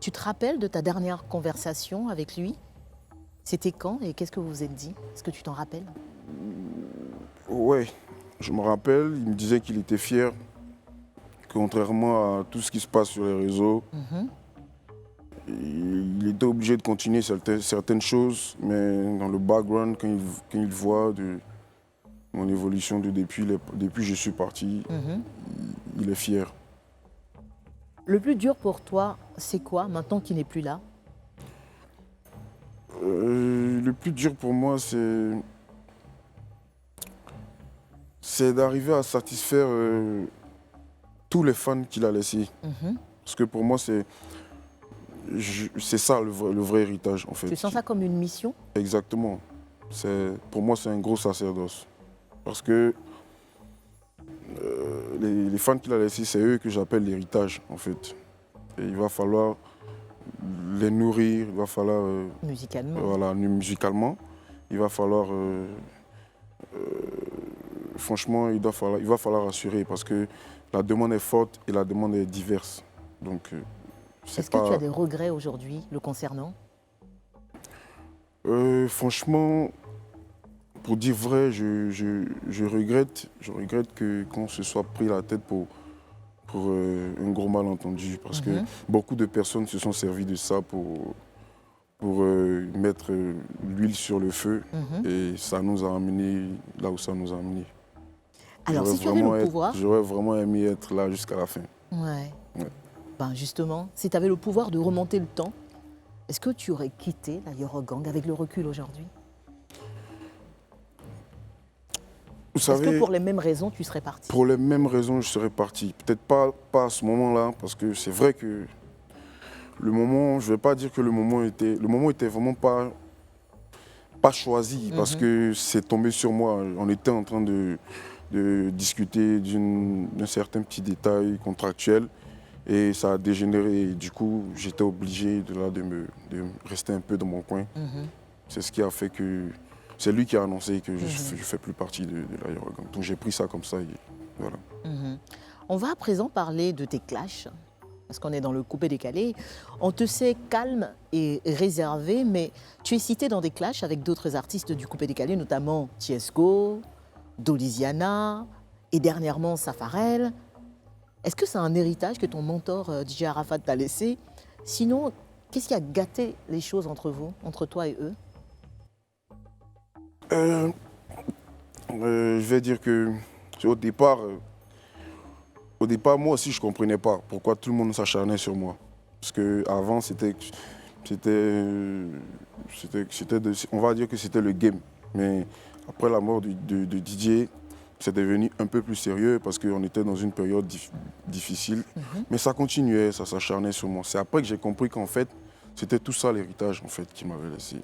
Tu te rappelles de ta dernière conversation avec lui? C'était quand et qu'est-ce que vous vous êtes dit? Est-ce que tu t'en rappelles? Ouais, je me rappelle, il me disait qu'il était fier, contrairement à tout ce qui se passe sur les réseaux. Il était obligé de continuer certaines choses, mais dans le background, quand il voit mon évolution depuis que je suis parti, il est fier. Le plus dur pour toi, c'est quoi maintenant qu'il n'est plus là? Le plus dur pour moi, c'est d'arriver à satisfaire tous les fans qu'il a laissés. Parce que pour moi, c'est ça le vrai héritage en fait. Tu sens ça comme une mission? Exactement. Pour moi, c'est un gros sacerdoce. Parce que les fans qu'il a laissés, c'est eux que j'appelle l'héritage en fait. Et il va falloir les nourrir, il va falloir... musicalement. Voilà, musicalement. Il va falloir... franchement, il va falloir assurer parce que la demande est forte et la demande est diverse. Donc... Est-ce que tu as des regrets aujourd'hui le concernant? Franchement, pour dire vrai, je regrette qu'on se soit pris la tête pour un gros malentendu. Parce que beaucoup de personnes se sont servies de ça pour mettre l'huile sur le feu. Et ça nous a amenés là où ça nous a amenés. Alors, si tu avais le pouvoir... J'aurais vraiment aimé être là jusqu'à la fin. Ouais. Ouais. Ben justement, si tu avais le pouvoir de remonter le temps, est-ce que tu aurais quitté la Eurogang avec le recul aujourd'hui? Est-ce que pour les mêmes raisons, tu serais parti? Pour les mêmes raisons, je serais parti. Peut-être pas à ce moment-là, parce que c'est vrai que le moment, je ne vais pas dire que le moment était vraiment pas choisi, parce que c'est tombé sur moi. On était en train de discuter d'un certain petit détail contractuel. Et ça a dégénéré. Et du coup, j'étais obligé de rester un peu dans mon coin. C'est ce qui a fait que... C'est lui qui a annoncé que je ne fais plus partie de la Eurogang. Donc j'ai pris ça comme ça. Et voilà. On va à présent parler de tes clashs, parce qu'on est dans le coupé-décalé. On te sait calme et réservé, mais tu es cité dans des clashs avec d'autres artistes du coupé-décalé, notamment Tiesgo, Doliziana et dernièrement Safarel. Est-ce que c'est un héritage que ton mentor DJ Arafat t'a laissé? Sinon, qu'est-ce qui a gâté les choses entre vous, entre toi et eux? Je vais dire que au départ, moi aussi, je ne comprenais pas pourquoi tout le monde s'acharnait sur moi. Parce qu'avant, on va dire que c'était le game. Mais après la mort de Didier, c'est devenu un peu plus sérieux parce qu'on était dans une période difficile. Mais ça continuait, ça s'acharnait sur moi. C'est après que j'ai compris qu'en fait, c'était tout ça l'héritage en fait qu'il m'avait laissé.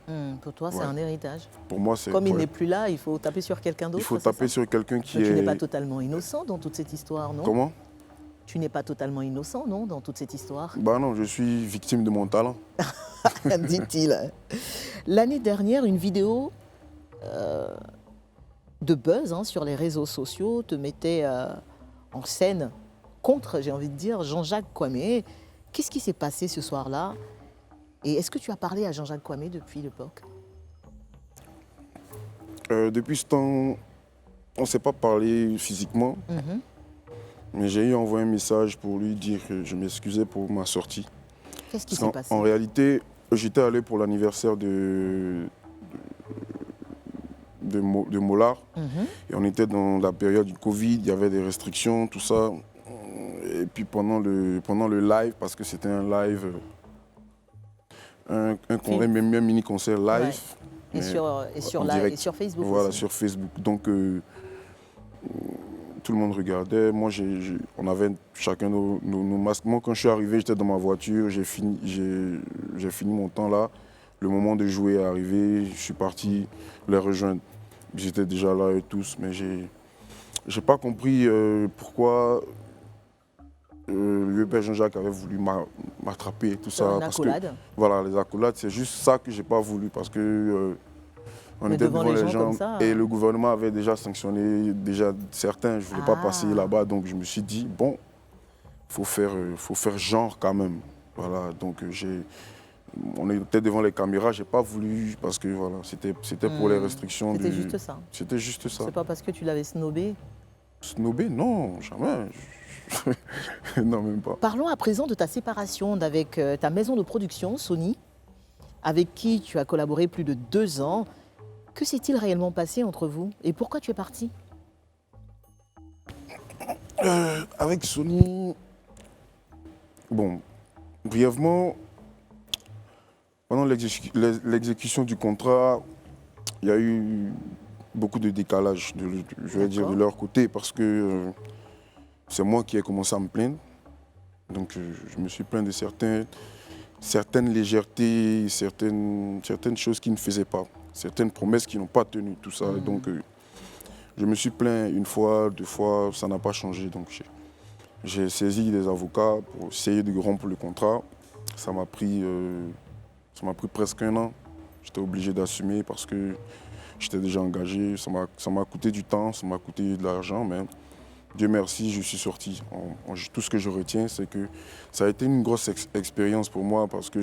Pour toi, c'est Ouais. un héritage. Pour moi, c'est... Comme il ouais. n'est plus là, il faut taper sur quelqu'un d'autre. Il faut c'est taper ça? sur quelqu'un qui Mais est... tu n'es pas totalement innocent dans toute cette histoire, non? Comment? Tu n'es pas totalement innocent, non, dans toute cette histoire? Bah non, je suis victime de mon talent. Dit-il. L'année dernière, une vidéo de buzz sur les réseaux sociaux te mettait en scène contre, j'ai envie de dire, Jean-Jacques Kouamé. Qu'est-ce qui s'est passé ce soir-là? Et est-ce que tu as parlé à Jean-Jacques Kouamé depuis l'époque? Depuis ce temps, on ne s'est pas parlé physiquement, mais j'ai eu envoyé un message pour lui dire que je m'excusais pour ma sortie. Qu'est-ce qui Parce s'est qu'en- passé? En réalité, j'étais allé pour l'anniversaire de Mollard. Et on était dans la période du Covid, il y avait des restrictions, tout ça. Et puis pendant le live, parce que c'était un live, un mini-concert live. Et mais sur en direct. et sur Facebook Voilà, aussi. sur Facebook. Donc tout le monde regardait. Moi, on avait chacun nos masques. Moi, quand je suis arrivé, j'étais dans ma voiture, j'ai fini mon temps là. Le moment de jouer est arrivé, je suis parti les rejoindre. J'étais déjà là et tous, mais j'ai pas compris pourquoi le père Jean-Jacques avait voulu m'attraper et tout ça. Une Parce que, accolade. voilà, les accolades, c'est juste ça que j'ai pas voulu parce que on Mais était devant les gens comme ça, et le gouvernement avait déjà sanctionné certains. Je voulais pas passer là-bas, donc je me suis dit bon, faut faire genre quand même. Voilà, donc on était devant les caméras, j'ai pas voulu parce que voilà, c'était pour les restrictions. C'était juste ça. C'était juste ça. C'est pas parce que tu l'avais snobé. Snobé, non, jamais. Non, même pas. Parlons à présent de ta séparation avec ta maison de production, Sony, avec qui tu as collaboré plus de 2 ans. Que s'est-il réellement passé entre vous et pourquoi tu es parti? Avec Sony, bon, brièvement, pendant l'exécution du contrat, il y a eu beaucoup de décalage, je vais dire, de leur côté, parce que c'est moi qui ai commencé à me plaindre. Donc je me suis plaint de certaines légèretés, certaines choses qui ne faisaient pas, certaines promesses qui n'ont pas tenu, tout ça. Donc je me suis plaint une fois, 2 fois, ça n'a pas changé. Donc j'ai saisi des avocats pour essayer de rompre le contrat. Ça m'a pris presque 1 an. J'étais obligé d'assumer parce que j'étais déjà engagé. Ça m'a coûté du temps, ça m'a coûté de l'argent, mais Dieu merci, je suis sorti. Tout ce que je retiens, c'est que ça a été une grosse expérience pour moi parce que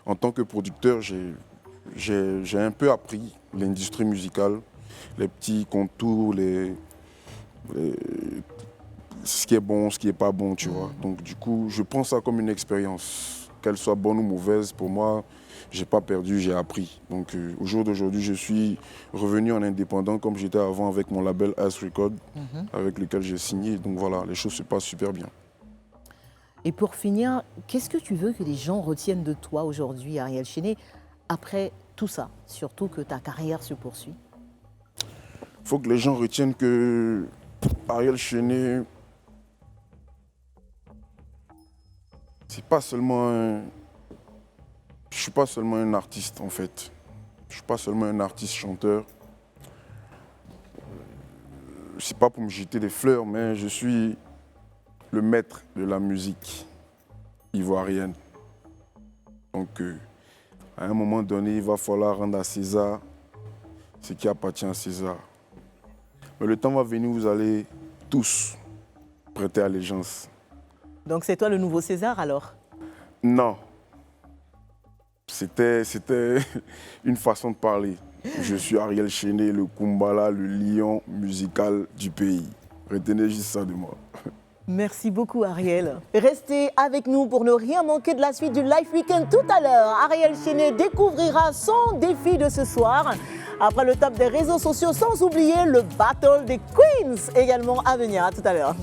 en tant que producteur, j'ai un peu appris l'industrie musicale, les petits contours, ce qui est bon, ce qui n'est pas bon, tu vois. Donc du coup, je prends ça comme une expérience. Qu'elle soit bonne ou mauvaise, pour moi, j'ai pas perdu, j'ai appris. Donc au jour d'aujourd'hui, je suis revenu en indépendant comme j'étais avant avec mon label Ice Record, avec lequel j'ai signé. Donc voilà, les choses se passent super bien. Et pour finir, qu'est-ce que tu veux que les gens retiennent de toi aujourd'hui, Ariel Chéné, après tout ça, surtout que ta carrière se poursuit? Il faut que les gens retiennent que Ariel Chéné, c'est pas seulement je suis pas seulement un artiste en fait. Je suis pas seulement un artiste chanteur. C'est pas pour me jeter des fleurs, mais je suis le maître de la musique ivoirienne. Donc à un moment donné, il va falloir rendre à César ce qui appartient à César. Mais le temps va venir où vous allez tous prêter allégeance. Donc c'est toi le nouveau César alors? Non. C'était une façon de parler. Je suis Ariel Chéné, le Kumbala, le lion musical du pays. Retenez juste ça de moi. Merci beaucoup Ariel. Restez avec nous pour ne rien manquer de la suite du Life Weekend tout à l'heure. Ariel Chénet découvrira son défi de ce soir. Après le top des réseaux sociaux, sans oublier le Battle des Queens également à venir. À tout à l'heure.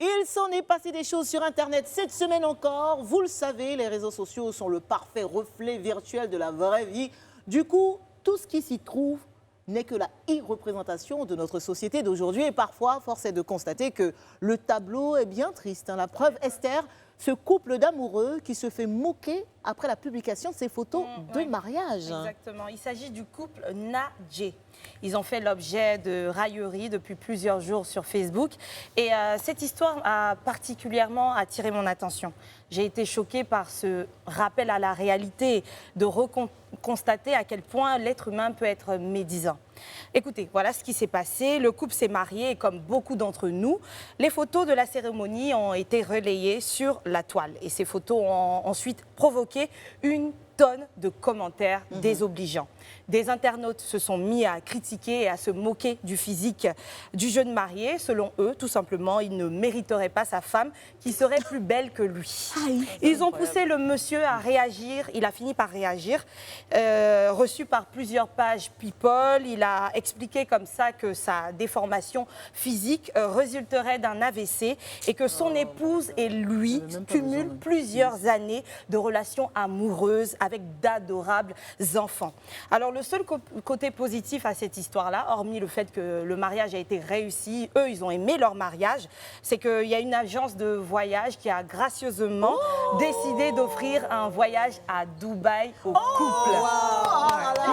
Il s'en est passé des choses sur Internet cette semaine encore. Vous le savez, les réseaux sociaux sont le parfait reflet virtuel de la vraie vie. Du coup, tout ce qui s'y trouve n'est que la représentation de notre société d'aujourd'hui. Et parfois, force est de constater que le tableau est bien triste. La preuve, Esther, ce couple d'amoureux qui se fait moquer après la publication de ses photos de mariage. Exactement. Il s'agit du couple Nadjé. Ils ont fait l'objet de railleries depuis plusieurs jours sur Facebook. Et cette histoire a particulièrement attiré mon attention. J'ai été choquée par ce rappel à la réalité, de constater à quel point l'être humain peut être médisant. Écoutez, voilà ce qui s'est passé. Le couple s'est marié et comme beaucoup d'entre nous, les photos de la cérémonie ont été relayées sur la toile. Et ces photos ont ensuite provoqué une tonne de commentaires désobligeants. Des internautes se sont mis à critiquer et à se moquer du physique du jeune marié. Selon eux, tout simplement, il ne mériterait pas sa femme qui serait plus belle que lui. Ils ont poussé le monsieur à réagir. Il a fini par réagir. Reçu par plusieurs pages People, il a expliqué comme ça que sa déformation physique résulterait d'un AVC et que son épouse et lui cumulent plusieurs années de relations amoureuses avec d'adorables enfants. Alors le seul côté positif à cette histoire-là, hormis le fait que le mariage a été réussi, eux ils ont aimé leur mariage, c'est qu'il y a une agence de voyage qui a gracieusement décidé d'offrir un voyage à Dubaï au couple.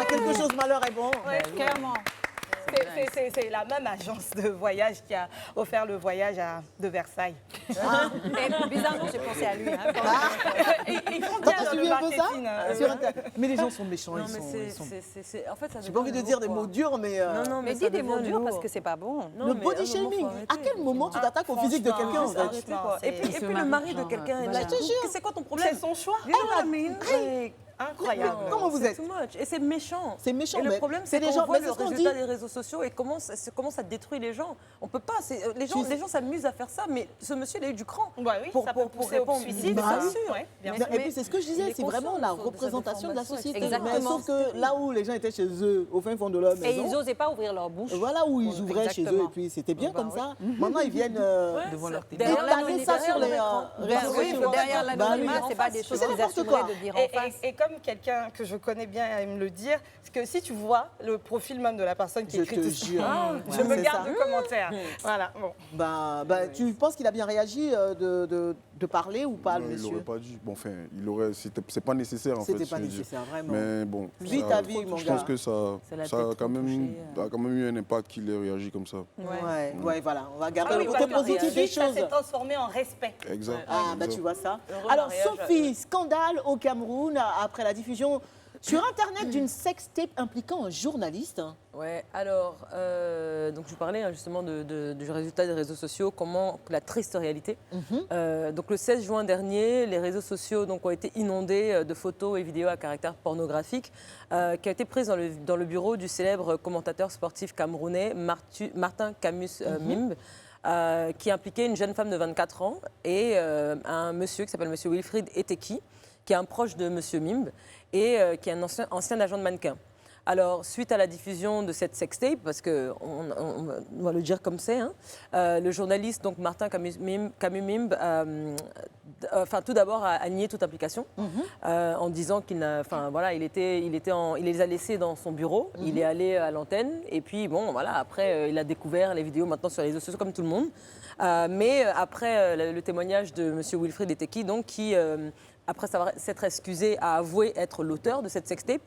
Quelque chose, malheur est bon. Ouais, clairement. C'est la même agence de voyage qui a offert le voyage de Versailles. Et bizarrement, j'ai pensé à lui. Hein, Ils font bien dans le marketing. Sur Internet. Mais les gens sont méchants. Non, ils mais sont... en fait, ça J'ai pas envie de dire des mots durs, mais... Mais dis des mots durs parce que c'est pas bon. Non, le mais body à un moment, shaming, faut arrêter. à quel moment tu t'attaques au physique de quelqu'un en fait? Arrêtez, quoi. Et puis le mari de quelqu'un est là. C'est quoi ton problème? C'est son choix. You know what I mean? Like, Incroyable. Comment vous êtes? C'est too much. Et c'est méchant. C'est méchant, Et le mais problème, c'est c'est des qu'on gens- voit mais le c'est ce qu'on résultat dit. des réseaux sociaux et comment ça détruit les gens. On peut pas. Les gens s'amusent à faire ça, mais ce monsieur, il a eu du cran. Bah oui, ça peut pousser au suicide. Bah ça. oui. Ouais, bien Et sûr. puis c'est ce que je disais, c'est vraiment la représentation de la société. Mais Exactement. sauf que là où les gens étaient chez eux, au fin fond de leur Et maison, ils n'osaient pas ouvrir leur bouche. voilà où ils ouvraient chez eux, Exactement. et puis c'était bien Bah comme oui. ça. Maintenant, ils viennent devant leur télé. Derrière étaler ça sur les réseaux Oui, sociaux. derrière Bah l'anonymat, oui. c'est pas des choses C'est qu'ils n'importe assumeraient quoi. de dire en face. Et comme quelqu'un que je connais bien aime le dire, c'est que si tu vois le profil même de la personne qui Je écrit te tout ça, jure. je Ouais, me c'est garde ça. de commentaires. Voilà, bon. Bah, tu penses qu'il a bien réagi de parler ou pas, le Non, il monsieur? l'aurait pas dit. Bon, enfin, c'est pas nécessaire en fait. C'était pas je veux dire. nécessaire, vraiment. Mais bon, Vis ça- ta vie, mon je gars. pense que ça C'est la a tête quand même, touchée, a quand même eu un impact qu'il ait réagi comme ça. Ouais, voilà. On va garder le parce côté que positif des ensuite, ça choses. s'est transformé en respect. Exact. Ah, bah exact. tu vois ça. Heureux Alors, mariage, Sophie, scandale au Cameroun après la diffusion sur Internet d'une sextape impliquant un journaliste. Ouais, alors, donc je vous parlais justement du résultat des réseaux sociaux, la triste réalité. Donc le 16 juin dernier, les réseaux sociaux ont été inondés de photos et vidéos à caractère pornographique qui ont été prises dans le bureau du célèbre commentateur sportif camerounais Martin Camus-Mimbe. Qui impliquait une jeune femme de 24 ans et un monsieur qui s'appelle monsieur Wilfried Eteki, qui est un proche de monsieur Mimbe et qui est un ancien agent de mannequin. Alors, suite à la diffusion de cette sextape, parce qu'on va le dire comme c'est, hein, le journaliste donc Martin Camus-Mimbe, tout d'abord a nié toute implication en disant qu'il les a laissés dans son bureau, il est allé à l'antenne et puis bon, voilà, après il a découvert les vidéos maintenant sur les réseaux sociaux comme tout le monde. Mais après le témoignage de monsieur Wilfried Eteki, donc qui après s'être excusé, a avoué être l'auteur de cette sextape.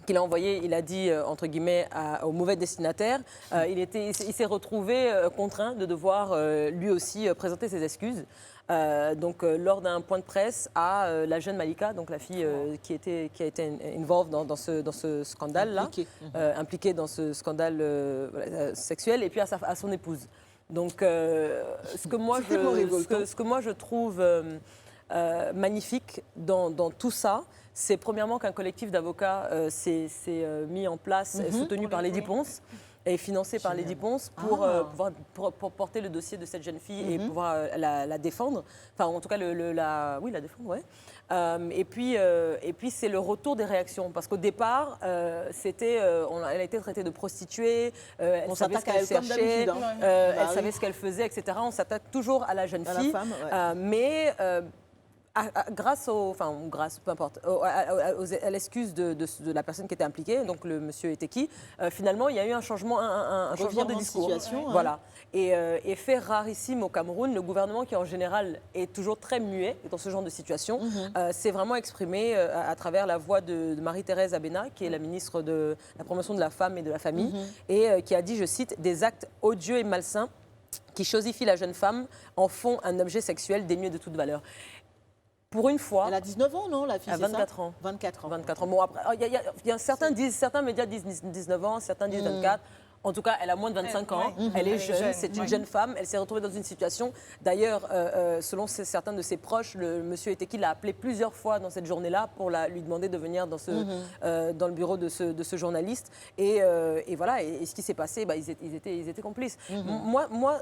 Qu'il a envoyé, il a dit, entre guillemets, au mauvais destinataire. Il s'est retrouvé contraint de devoir lui aussi présenter ses excuses. Lors d'un point de presse à la jeune Malika, donc la fille qui a été involved dans ce scandale-là, impliquée dans ce scandale sexuel, et puis à son épouse. Donc, ce que moi je trouve magnifique dans tout ça, c'est premièrement qu'un collectif d'avocats s'est mis en place, soutenu par Lady Ponce, est financé par Lady Ponce pour porter le dossier de cette jeune fille et pouvoir la défendre. Enfin, en tout cas, la défendre, ouais. Et puis c'est le retour des réactions. Parce qu'au départ, elle a été traitée de prostituée, elle savait ce qu'elle cherchait, elle savait ce qu'elle faisait, etc. On s'attaque toujours à la jeune fille. La femme, mais peu importe, à l'excuse de la personne qui était impliquée, donc le monsieur était qui, finalement il y a eu un changement de discours. Situation, hein. Voilà. Et fait rarissime au Cameroun, le gouvernement qui en général est toujours très muet dans ce genre de situation, s'est vraiment exprimé à travers la voix de Marie-Thérèse Abena, qui est la ministre de la promotion de la femme et de la famille, et qui a dit, je cite, « Des actes odieux et malsains qui chosifient la jeune femme en font un objet sexuel dénué de toute valeur ». Pour une fois. Elle a 19 ans, non, la fille? À 24 ans. 24 ans. 24 ans. Bon, après, certains médias disent 19 ans, certains disent 24. En tout cas, elle a moins de 25 ans. Elle est jeune, c'est une jeune femme. Elle s'est retrouvée dans une situation. D'ailleurs, selon certains de ses proches, le monsieur Eteki l'a appelé plusieurs fois dans cette journée-là pour lui demander de venir dans le bureau de ce journaliste. Et voilà. Et ce qui s'est passé, ils étaient complices. Moi,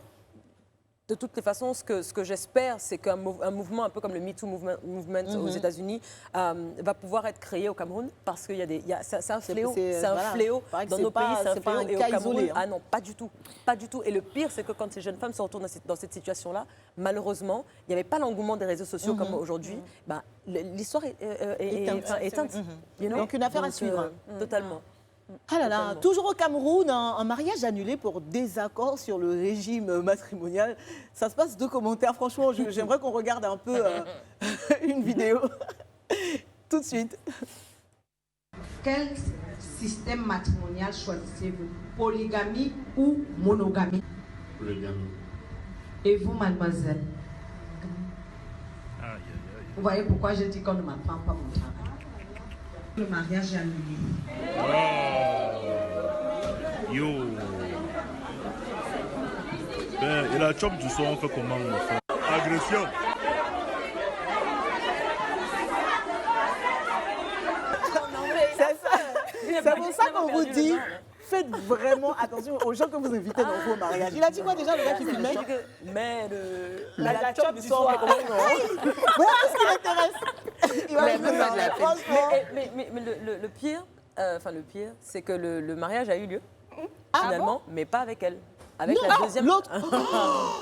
de toutes les façons, ce que j'espère, c'est qu'un mouvement un peu comme le MeToo Movement aux États-Unis va pouvoir être créé au Cameroun, parce qu'il c'est un fléau. C'est un fléau dans nos pays, c'est un fléau. Et au Cameroun, ah non, pas du tout. Pas du tout. Et le pire, c'est que quand ces jeunes femmes se retrouvent dans cette situation-là, malheureusement, il n'y avait pas l'engouement des réseaux sociaux comme aujourd'hui. L'histoire est éteinte. Donc une affaire à suivre. Totalement. Ah là là, toujours au Cameroun, un mariage annulé pour désaccord sur le régime matrimonial. Ça se passe, 2 commentaires. Franchement, j'aimerais qu'on regarde un peu une vidéo. Tout de suite. Quel système matrimonial choisissez-vous? Polygamie ou monogamie? Polygamie. Et vous, mademoiselle? Vous voyez pourquoi je dis qu'on ne m'apprend pas mon travail? Le mariage est annulé. Yo. Et la chop du soir, on fait comment, mon frère? Agression. C'est pour ça qu'on vous dit, faites vraiment attention aux gens que vous invitez dans vos mariages. Il a dit quoi déjà, le gars qui filmait? Mais la chop du soir, comment non? Voilà ce qui l'intéresse. Il va le franchement. Mais le pire, c'est que le mariage a eu lieu, finalement, mais pas avec elle. Avec la deuxième. L'autre.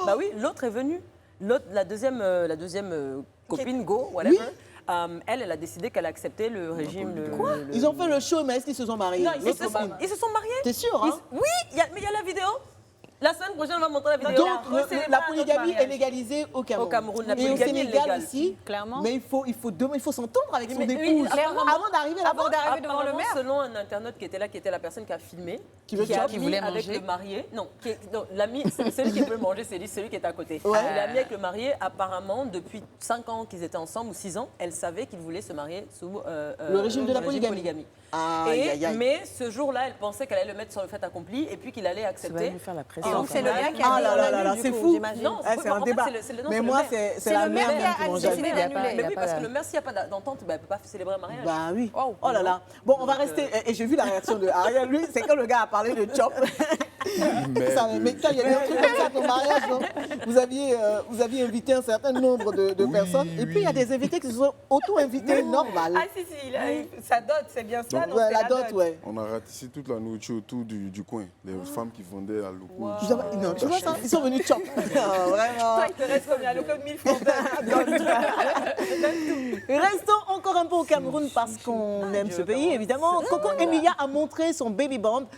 Bah oui, l'autre est venue. La deuxième copine, Go, whatever. Oui. Elle a décidé qu'elle acceptait le régime. Ils ont fait le show, mais est-ce qu'ils se sont mariés? Non, ils se sont mariés. T'es sûr, hein? Oui, mais il y a la vidéo. La semaine prochaine, on va montrer la vidéo. Donc, la polygamie est légalisée au Cameroun. Au Cameroun, la et au polygamie est Sénégal légale. aussi. Clairement. Mais il faut s'entendre avec son Oui, épouse apparemment, avant d'arriver là-bas. devant le maire. Selon un internaute qui était là, qui était la personne qui a filmé, Qui voulait avec le marié. Non, l'ami, celui qui veut manger, c'est lui, celui qui est à côté. Ouais. Il a mis avec le marié, apparemment, depuis 5 ans qu'ils étaient ensemble, ou 6 ans, elle savait qu'il voulait se marier sous le régime de la polygamie. Mais ce jour-là, elle pensait qu'elle allait le mettre sur le fait accompli et puis qu'il allait accepter. lui faire la pression. Donc c'est le gars qui Ah a là là là là, c'est fou. Non, C'est un débat. Mais moi, c'est la mère qui mange. décidé d'annuler. Mais oui, parce que le maire, s'il n'y a pas d'entente, elle ne peut pas célébrer un mariage. Bah oui. Oh là là. Bon, on va rester. Et j'ai vu la réaction de Ariel. Lui, c'est quand le gars a parlé de chop. Mais toi, il y a des trucs comme ça à ton mariage, non? Vous aviez invité un certain nombre de personnes. Et puis, il y a des invités qui se sont auto-invités normal. Ah si, sa dot, c'est bien ça. Donc, donc c'est la dot, ouais. On a ratissé toute la nourriture autour du coin. Les femmes qui vendaient à l'eau. Tu vois ça? Ils sont venus chop. Vraiment. Toi, il te reste combien? Le code 1000 francs. Restons encore un peu au Cameroun parce qu'on aime ce pays, évidemment. Coco Emilia a montré son baby bump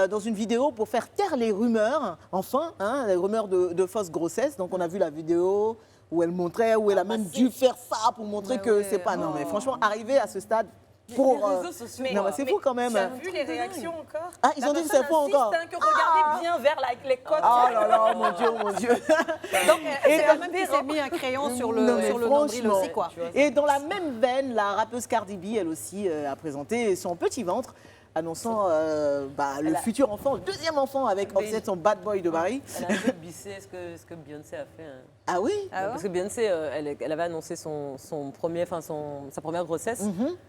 dans une vidéo pour faire taire les rumeurs, enfin, les rumeurs de fausse grossesse. Donc on a vu la vidéo où elle montrait, où elle a même dû faire ça pour montrer que c'est pas... Non mais franchement, arriver à ce stade pour... Non mais c'est fou quand même. Tu as vu les réactions encore? Ah, ils ont dit que c'est faux encore. Que regardez bien vers les côtes. Oh là là, mon Dieu, mon Dieu. Donc c'est la même qui s'est mis un crayon sur le nombril aussi, quoi. Et dans la même veine, la rappeuse Cardi B, elle aussi, a présenté son petit ventre. annonçant le futur enfant, le deuxième enfant avec Offset, son bad boy de Paris. Elle a un peu bissé ce que Beyoncé a fait. Hein. Ah oui? Parce que Beyoncé, elle avait annoncé sa première grossesse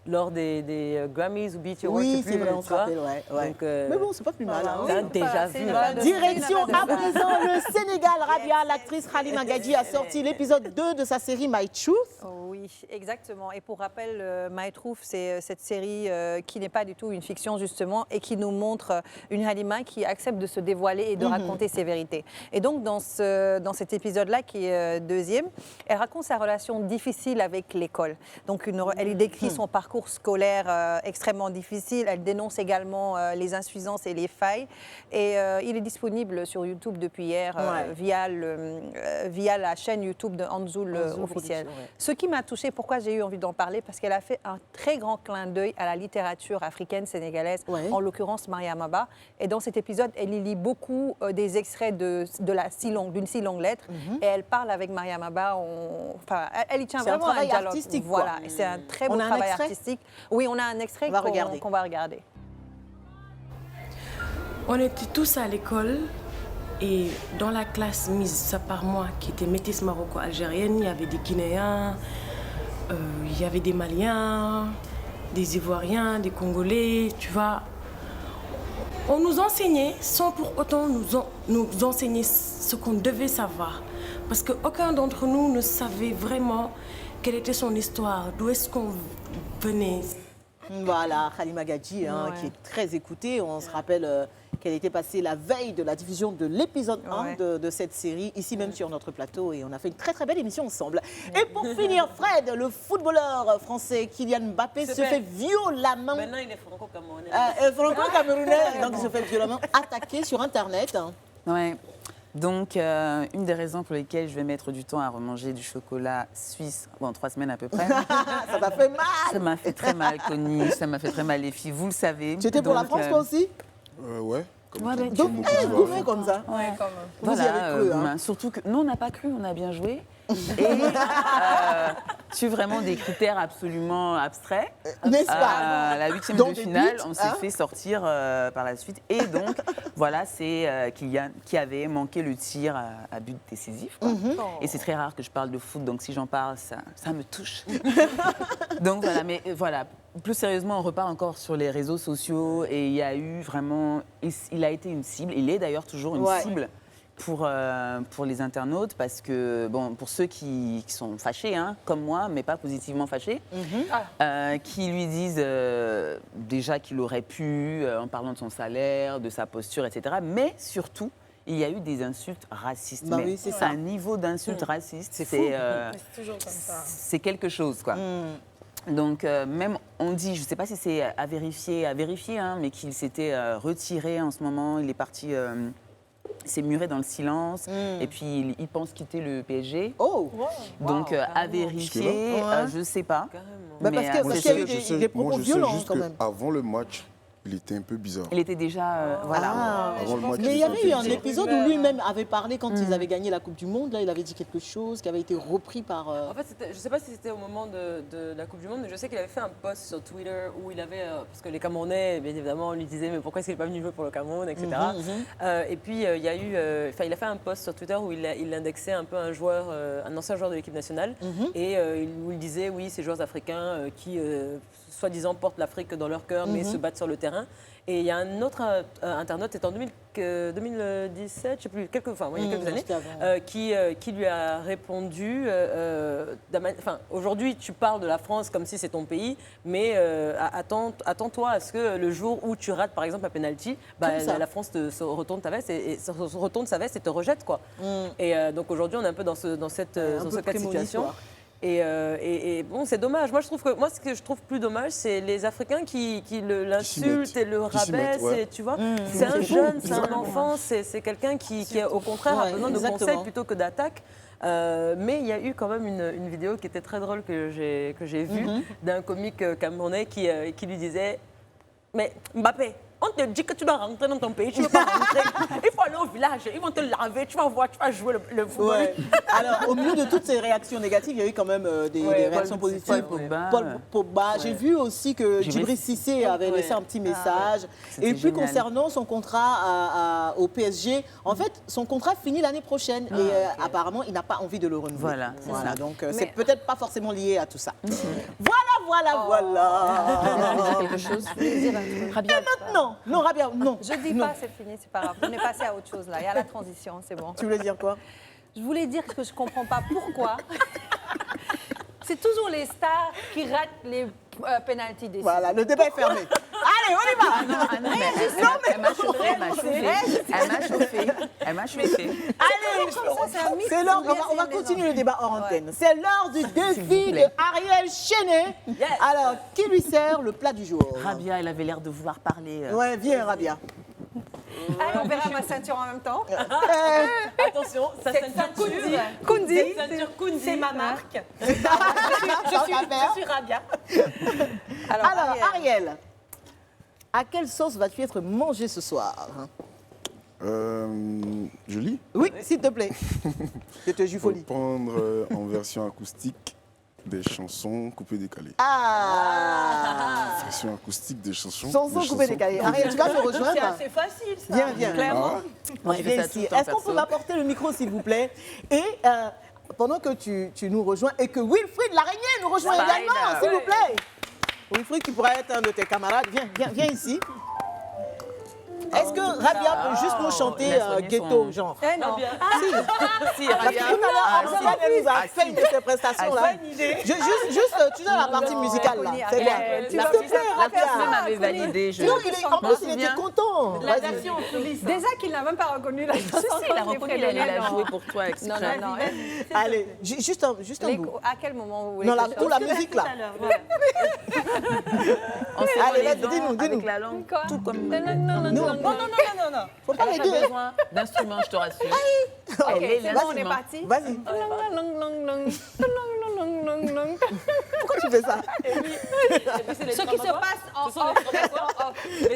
lors des Grammys ou BET Awards. Oui, je sais c'est plus, vrai, on tu se vois. rappelle, ouais. Donc, Mais bon, c'est pas plus mal. hein. t'as déjà vu. Direction à présent le Sénégal. Rabia, l'actrice Halima Gadji a sorti l'épisode 2 de sa série My Truth. Oh oui, exactement. Et pour rappel, My Truth, c'est cette série qui n'est pas du tout une fiction, justement, et qui nous montre une Halima qui accepte de se dévoiler et de raconter ses vérités. Et donc, dans cet épisode-là, qui est deuxième, elle raconte sa relation difficile avec l'école. Donc, elle y décrit son parcours scolaire extrêmement difficile. Elle dénonce également les insuffisances et les failles. Et il est disponible sur YouTube depuis hier via la chaîne YouTube de Anzoul officielle. Ce qui m'a touchée, pourquoi j'ai eu envie d'en parler, parce qu'elle a fait un très grand clin d'œil à la littérature africaine sénégalaise, en l'occurrence Mariama Ba. Et dans cet épisode, elle y lit beaucoup des extraits d'une si longue lettre. Et elle parle avec Mariama Ba. Elle y tient vraiment un dialogue. Artistique, voilà, et c'est un très beau travail artistique. Oui, on a un extrait qu'on va regarder. On était tous à l'école et dans la classe mise par moi, qui était métisse maroco-algérienne, il y avait des Guinéens, il y avait des Maliens, des Ivoiriens, des Congolais, tu vois. On nous enseignait sans pour autant nous enseigner ce qu'on devait savoir. Parce qu'aucun d'entre nous ne savait vraiment quelle était son histoire, d'où est-ce qu'on venait. Voilà, Halima Gadji, qui est très écoutée. On se rappelle qu'elle était passée la veille de la diffusion de l'épisode 1 de cette série, ici même sur notre plateau. Et on a fait une très très belle émission ensemble. Et pour finir, Fred, le footballeur français Kylian Mbappé se fait violemment... Maintenant, il est franco-camerounais. Franco-camerounais, donc il se fait violemment attaquer sur Internet. Ouais. Donc, une des raisons pour lesquelles je vais mettre du temps à remanger du chocolat suisse, 3 semaines à peu près. Ça t'a fait mal. Ça m'a fait très mal, Connie. Ça m'a fait très mal, les filles. Vous le savez. Tu étais pour la France, toi aussi? Ouais. Donc, elle gourmet comme ça. Ouais. Vous y avez cru, hein. Surtout que nous, on n'a pas cru, on a bien joué. Et sur vraiment des critères absolument abstraits. N'est-ce pas? La 8e de finale, on s'est fait sortir par la suite. Et donc, voilà, c'est Kylian qui avait manqué le tir à but décisif. Quoi. Et c'est très rare que je parle de foot, donc si j'en parle, ça me touche. Donc voilà, mais voilà. Plus sérieusement, on repart encore sur les réseaux sociaux et il y a eu vraiment... Il a été une cible, il est d'ailleurs toujours une cible pour les internautes parce que, bon, pour ceux qui sont fâchés, hein, comme moi, mais pas positivement fâchés, qui lui disent déjà qu'il aurait pu, en parlant de son salaire, de sa posture, etc. Mais surtout, il y a eu des insultes racistes. Bah oui, c'est ça. Un niveau d'insultes racistes, c'est toujours comme ça. C'est quelque chose, quoi. Donc, même, on dit, je ne sais pas si c'est à vérifier hein, mais qu'il s'était retiré en ce moment. Il est parti, il s'est muré dans le silence. Et puis, il pense quitter le PSG. Oh! Donc, à vérifier, je ne sais pas. Bah parce qu'il y a eu des propos violents, quand même. Avant le match, il était un peu bizarre. Il était déjà... voilà. Avant le match, Mais il y avait eu un épisode où lui-même avait parlé quand ils avaient gagné la Coupe du Monde. Là, il avait dit quelque chose qui avait été repris par... En fait, je ne sais pas si c'était au moment de la Coupe du Monde, mais je sais qu'il avait fait un post sur Twitter où il avait... parce que les Camerounais, bien évidemment, lui disaient « Mais pourquoi est-ce qu'il n'est pas venu jouer pour le Cameroun ?» etc. Et puis, il y a eu... il a fait un post sur Twitter où il indexait un peu un ancien joueur de l'équipe nationale. Et où il disait « Oui, ces joueurs africains qui... soi-disant portent l'Afrique dans leur cœur, mais se battent sur le terrain. » Et il y a un autre internaute, c'était en 2017, je ne sais plus, il y a quelques années, qui lui a répondu aujourd'hui, tu parles de la France comme si c'est ton pays, mais attends-toi à ce que le jour où tu rates, par exemple, un penalty, la France se retourne sa veste et te rejette, quoi. Et donc aujourd'hui, on est un peu dans ce cas de situation. Et bon, c'est dommage. Moi, ce que je trouve plus dommage, c'est les Africains qui l'insultent et le rabaissent. Ouais. Tu vois, c'est un jeune, c'est un enfant, c'est quelqu'un qui au contraire, a besoin de conseils plutôt que d'attaques. Mais il y a eu quand même une vidéo qui était très drôle que j'ai vue d'un comique camerounais qui lui disait « Mais Mbappé, On te dit que tu dois rentrer dans ton pays, tu ne veux pas rentrer. Il faut aller au village, ils vont te laver, tu vas voir, tu vas jouer le football. Ouais. Alors, au milieu de toutes ces réactions négatives, il y a eu quand même des réactions positives. Paul Pogba. J'ai vu aussi que Djibril Cissé avait laissé un petit message. Et puis, génial. concernant son contrat au PSG, en fait, son contrat finit l'année prochaine. Et apparemment, il n'a pas envie de le renouveler. Voilà, c'est ça. Donc, c'est peut-être pas forcément lié à tout ça. Voilà. quelque chose. Et maintenant, non, Rabia, non. Je dis pas, c'est fini, c'est pas grave. On est passé à autre chose là. Il y a la transition, c'est bon. Tu voulais dire quoi? Je voulais dire que je comprends pas pourquoi. C'est toujours les stars qui ratent les pénaltys décisives. Voilà, le débat est fermé. Allez, on y va. Elle m'a chauffé. Elle m'a chauffé. Allez, c'est l'heure, on va continuer le débat hors antenne. C'est l'heure du défi de Ariel Chenet. Alors, qui lui sert le plat du jour? Rabia, elle avait l'air de vouloir parler. Ouais, viens, Rabia. Allez, on verra ma ceinture en même temps. Attention, ça ceinture Kundi. c'est ma marque. Je suis Rabia. Alors, Ariel, à quelle sauce vas-tu être mangé ce soir? Julie, Oui, s'il te plaît. Je te jure faut folie. prendre en version acoustique des chansons coupées décalées. Version acoustique des chansons. Chanson coupée décalée. Ariel, tu vas me rejoindre? C'est facile, ça. Viens. Clairement. Ouais, viens ici. Est-ce qu'on peut m'apporter le micro, s'il vous plaît? Et pendant que tu nous rejoins et que Wilfried Laraignée nous rejoint également, s'il vous plaît. Wilfried, qui pourrait être un de tes camarades, viens ici. Est-ce que Rabia peut juste nous chanter ghetto, genre? Non. Si, Parce que Rabia. tout à l'heure, Amzad, elle nous a fait une de ses prestations là. Juste, tu sais, la partie musicale là. C'est bien. S'il te plaît, L'artiste même Rabia. avait validé. Sinon, en plus, il était content. La Vas-y. version en coulisses. Déjà qu'il n'a même pas reconnu la chanson. Si, il a reconnu, elle a joué pour toi exprès. Non. Allez, juste un bout. À quel moment vous voulez Non, que là, je pour la musique là. On s'est Allez, les vas-y, dents dis-nous. avec la langue, Quoi tout comme... Non. Faut pas les Elle deux. a besoin d'instruments, je te rassure. Ok, Elle est c'est bon, on est l'instrument. parti. Vas-y. Pourquoi tu fais ça? Ce qui se passe en off.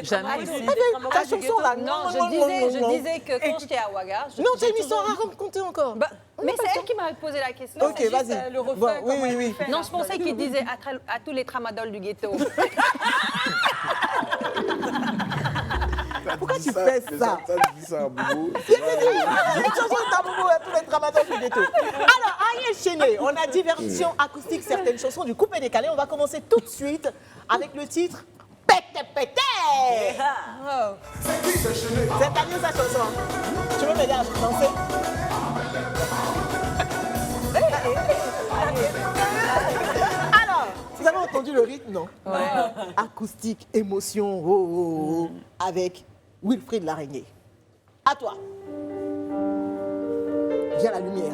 Jamais ici. Ta chanson là. Non, je disais que quand j'étais à Ouaga... Non, tu as une histoire à raconter encore. Mais c'est elle qui m'avait posé la question. Ok, vas-y. Le refrain, Bon, comment oui, elle oui. fait. Non, je pensais qu'il disait à tous les tramadols du ghetto. Pourquoi tu fais ça? Ça, je dis ça à Bobo. Les chansons de Taboubou et tous les tramadors du ghetto. Alors, Ariel Chenet, on a dit version acoustique certaines chansons du coupé décalé. On va commencer tout de suite avec le titre Pété Pété. C'est ta sa chanson. Tu veux m'aider à danser? Alors, vous avez entendu le rythme, non? Acoustique, émotion, avec Wilfried Laraignée. À toi. Viens la lumière.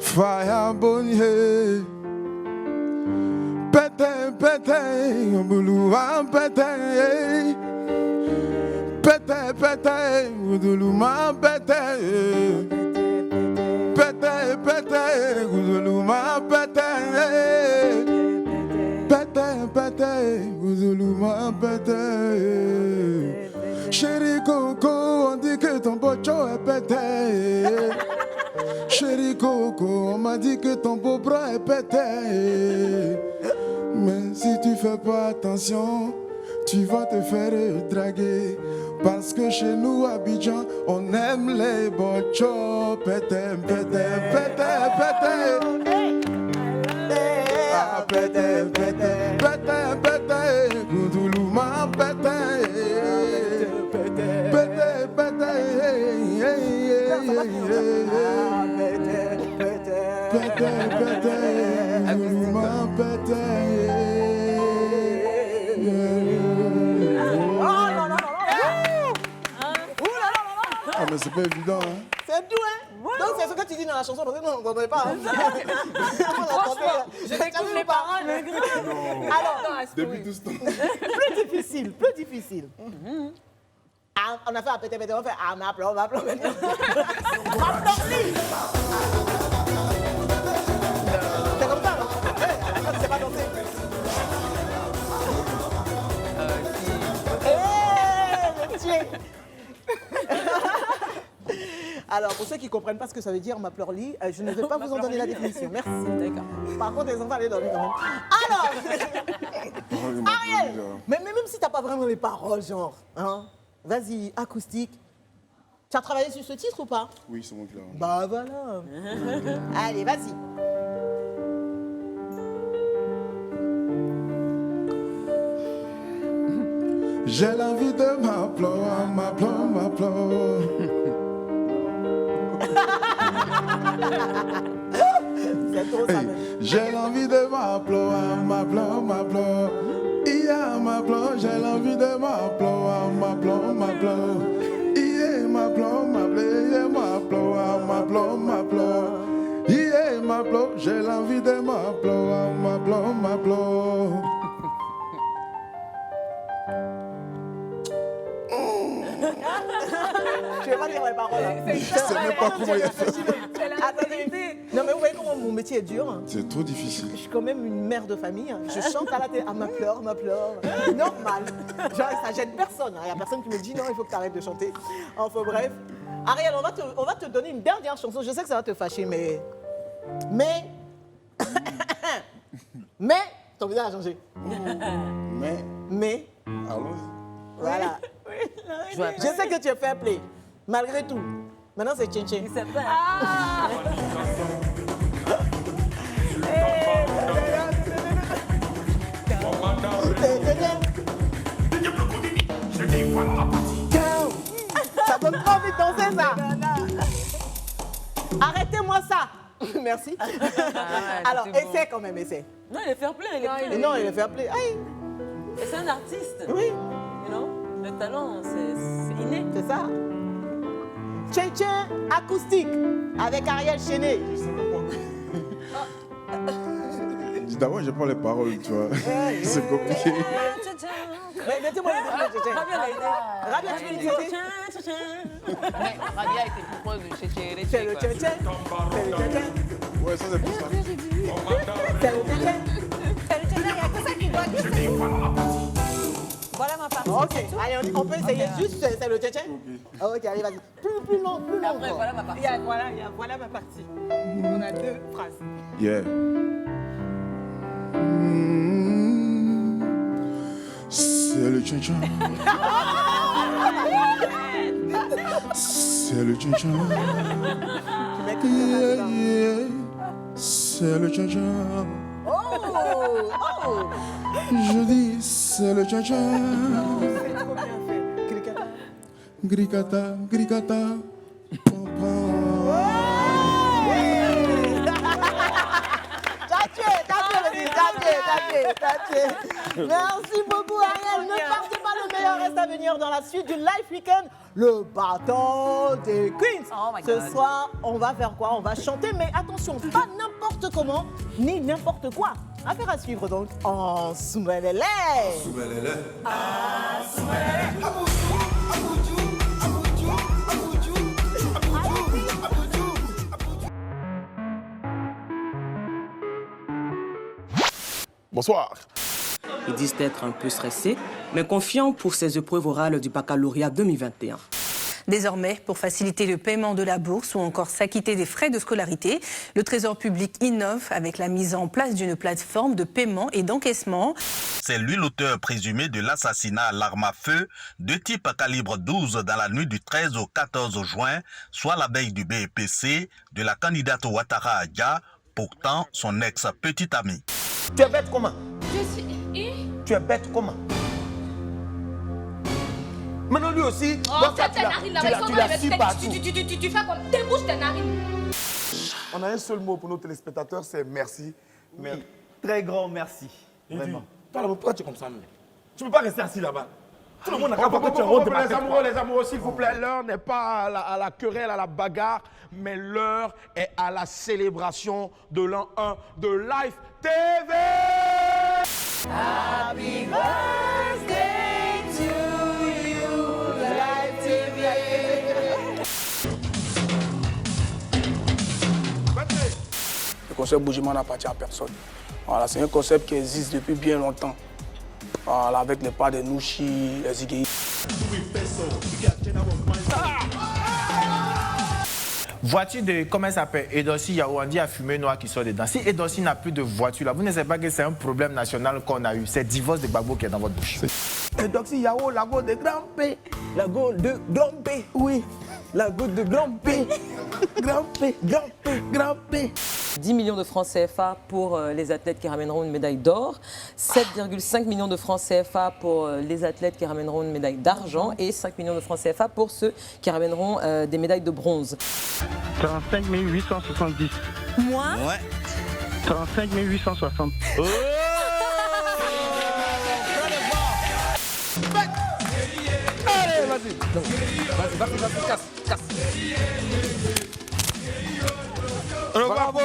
Fire bonnier, pété, pété, boulou, pété, pété, pété, boulou, ma pété, pété, pété, boulou, ma pété, pété, pété, boulou, ma pété. Chérie Coco, on dit que ton bocho est pété. Chérie Coco, on m'a dit que ton beau bras est pété. Mais si tu fais pas attention, tu vas te faire draguer. Parce que chez nous à Abidjan, on aime les bochos. Pété, pété, pété, pété. Ah, pété, pété, pété, pété. Goudoulou m'a pété. Pété, pété, Ah, mais c'est pas évident, hein. C'est tout, hein? Donc, c'est ce que tu dis dans la chanson, parce que nous, on n'entendait pas. Hein? Franchement, je découvre les paroles. Alors, Depuis tout ce temps. plus difficile. on a fait un pété, on fait ah, ma pleure maintenant. Ma pleure-lit. C'est comme ça, non? Attends, tu sais pas danser. Hé, monsieur. Alors, pour ceux qui ne comprennent pas ce que ça veut dire, ma pleure-lit, je ne vais pas vous en donner la définition. Merci. D'accord. Par contre, les enfants, allez dormir quand même. Alors, Ariel, mais même si tu n'as pas vraiment les paroles, genre, hein, vas-y, acoustique. Tu as travaillé sur ce titre ou pas? Oui, c'est moi qui l'ai. Bah voilà. Allez, vas-y. J'ai l'envie de m'applaudir, C'est trop ça, même. J'ai l'envie de m'applaudir, yeah, m'applaudir, j'ai l'envie de m'applaudir, yeah, m'applaudir, j'ai l'envie de m'applaudir. Je vais pas dire les paroles. Je sais même pas comment il a fait. Attendez. Non mais vous voyez comment mon métier est dur. C'est trop difficile. Je suis quand même une mère de famille. Je chante à la télé. Ah, ma pleure. Normal. Genre, ça gêne personne. Il n'y a personne qui me dit non, il faut que tu arrêtes de chanter. Enfin bref. Ariel, on va te donner une dernière chanson. Je sais que ça va te fâcher, mais... Mais... Ton visage a changé. Mais... Allons-y. Voilà. Je sais que tu es fair play. Malgré tout. Maintenant, c'est Tchin-Tchin. C'est vrai. Ça donne pas envie de danser, ça. Arrêtez-moi ça. Merci. Alors, essaie quand même, essaie. Non, il est fair play. Non, il est fair play. Aïe. C'est un artiste. Oui. Non, le talent, c'est inné. C'est ça. Tchin-Tchin acoustique avec Ariel Chéné. D'abord, je prends les paroles, tu vois. C'est compliqué. Mettez-moi les Tchin-Tchin. Rabia, tu veux le Tchin-Tchin? Mais Rabia était plus proche de Chéché. C'est le Tchin-Tchin. C'est le Tchin-Tchin. Ouais, ça c'est pour ça. C'est le Tchin-Tchin. Il n'y a que ça qui doit. Voilà ma partie. Ok, allez, on peut essayer juste, c'est le Tchin-Tchin? Ok, allez, vas-y. Plus long. Après, voilà ma partie. Voilà ma partie. On a 2 phrases. Yeah. C'est le tchin-tchin. C'est le tchin-tchin. Yeah, yeah. C'est le tchin-tchin. Oh. Je dis, c'est le tchin-tchin. C'est trop bien fait. Gricata, gricata. Merci beaucoup Ariel. Ne partez pas, le meilleur reste à venir dans la suite du Life Weekend, le bâton des Queens. Oh my God. Ce soir, on va faire quoi? On va chanter, mais attention, pas n'importe comment, ni n'importe quoi. Affaire à suivre donc en Soumelele. Bonsoir. Ils disent être un peu stressés, mais confiants pour ces épreuves orales du baccalauréat 2021. Désormais, pour faciliter le paiement de la bourse ou encore s'acquitter des frais de scolarité, le Trésor public innove avec la mise en place d'une plateforme de paiement et d'encaissement. C'est lui l'auteur présumé de l'assassinat à l'arme à feu de type calibre 12 dans la nuit du 13 au 14 juin, soit la veille du BEPC, de la candidate Ouattara Adja, pourtant son ex-petite amie. Tu es bête comment? Je suis... Tu es bête comment? Maintenant lui aussi, Oh, c'est tes narines là, tu l'as su partout. Tu fais comme... Débouche tes narines. On a un seul mot pour nos téléspectateurs, c'est merci. Oui. Très grand merci. Vraiment. Toi, pourquoi tu es comme ça, même? Tu ne peux pas rester assis là-bas. Tout le monde n'a qu'à voir que tu es rond de ma tête. Les amoureux, s'il vous plaît, l'heure n'est pas à la querelle, à la bagarre, mais l'heure est à la célébration de l'an 1 de Life TV. Happy birthday to you, Life TV. concept Bujiman n'appartient à personne. Voilà, c'est un concept qui existe depuis bien longtemps. Voilà, avec les pas des Nouchi, les Iggy. Voiture de, comment elle s'appelle, Edossi Yawandi a fumé noir qui sort dedans. Si Edossi n'a plus de voiture, là, vous ne savez pas que c'est un problème national qu'on a eu. C'est le divorce de Gbagbo qui est dans votre bouche. Edossi Yao, la gauche de Grand P. La gauche de Grand P, oui. La gauche de Grand P. Grand P, Grand P, Grand P. 10 millions de francs CFA pour les athlètes qui ramèneront une médaille d'or, 7,5 millions de francs CFA pour les athlètes qui ramèneront une médaille d'argent et 5 millions de francs CFA pour ceux qui ramèneront des médailles de bronze. 35 870. Moi Ouais. 35 860. Oh Allez, vas-y, casse. Bravo.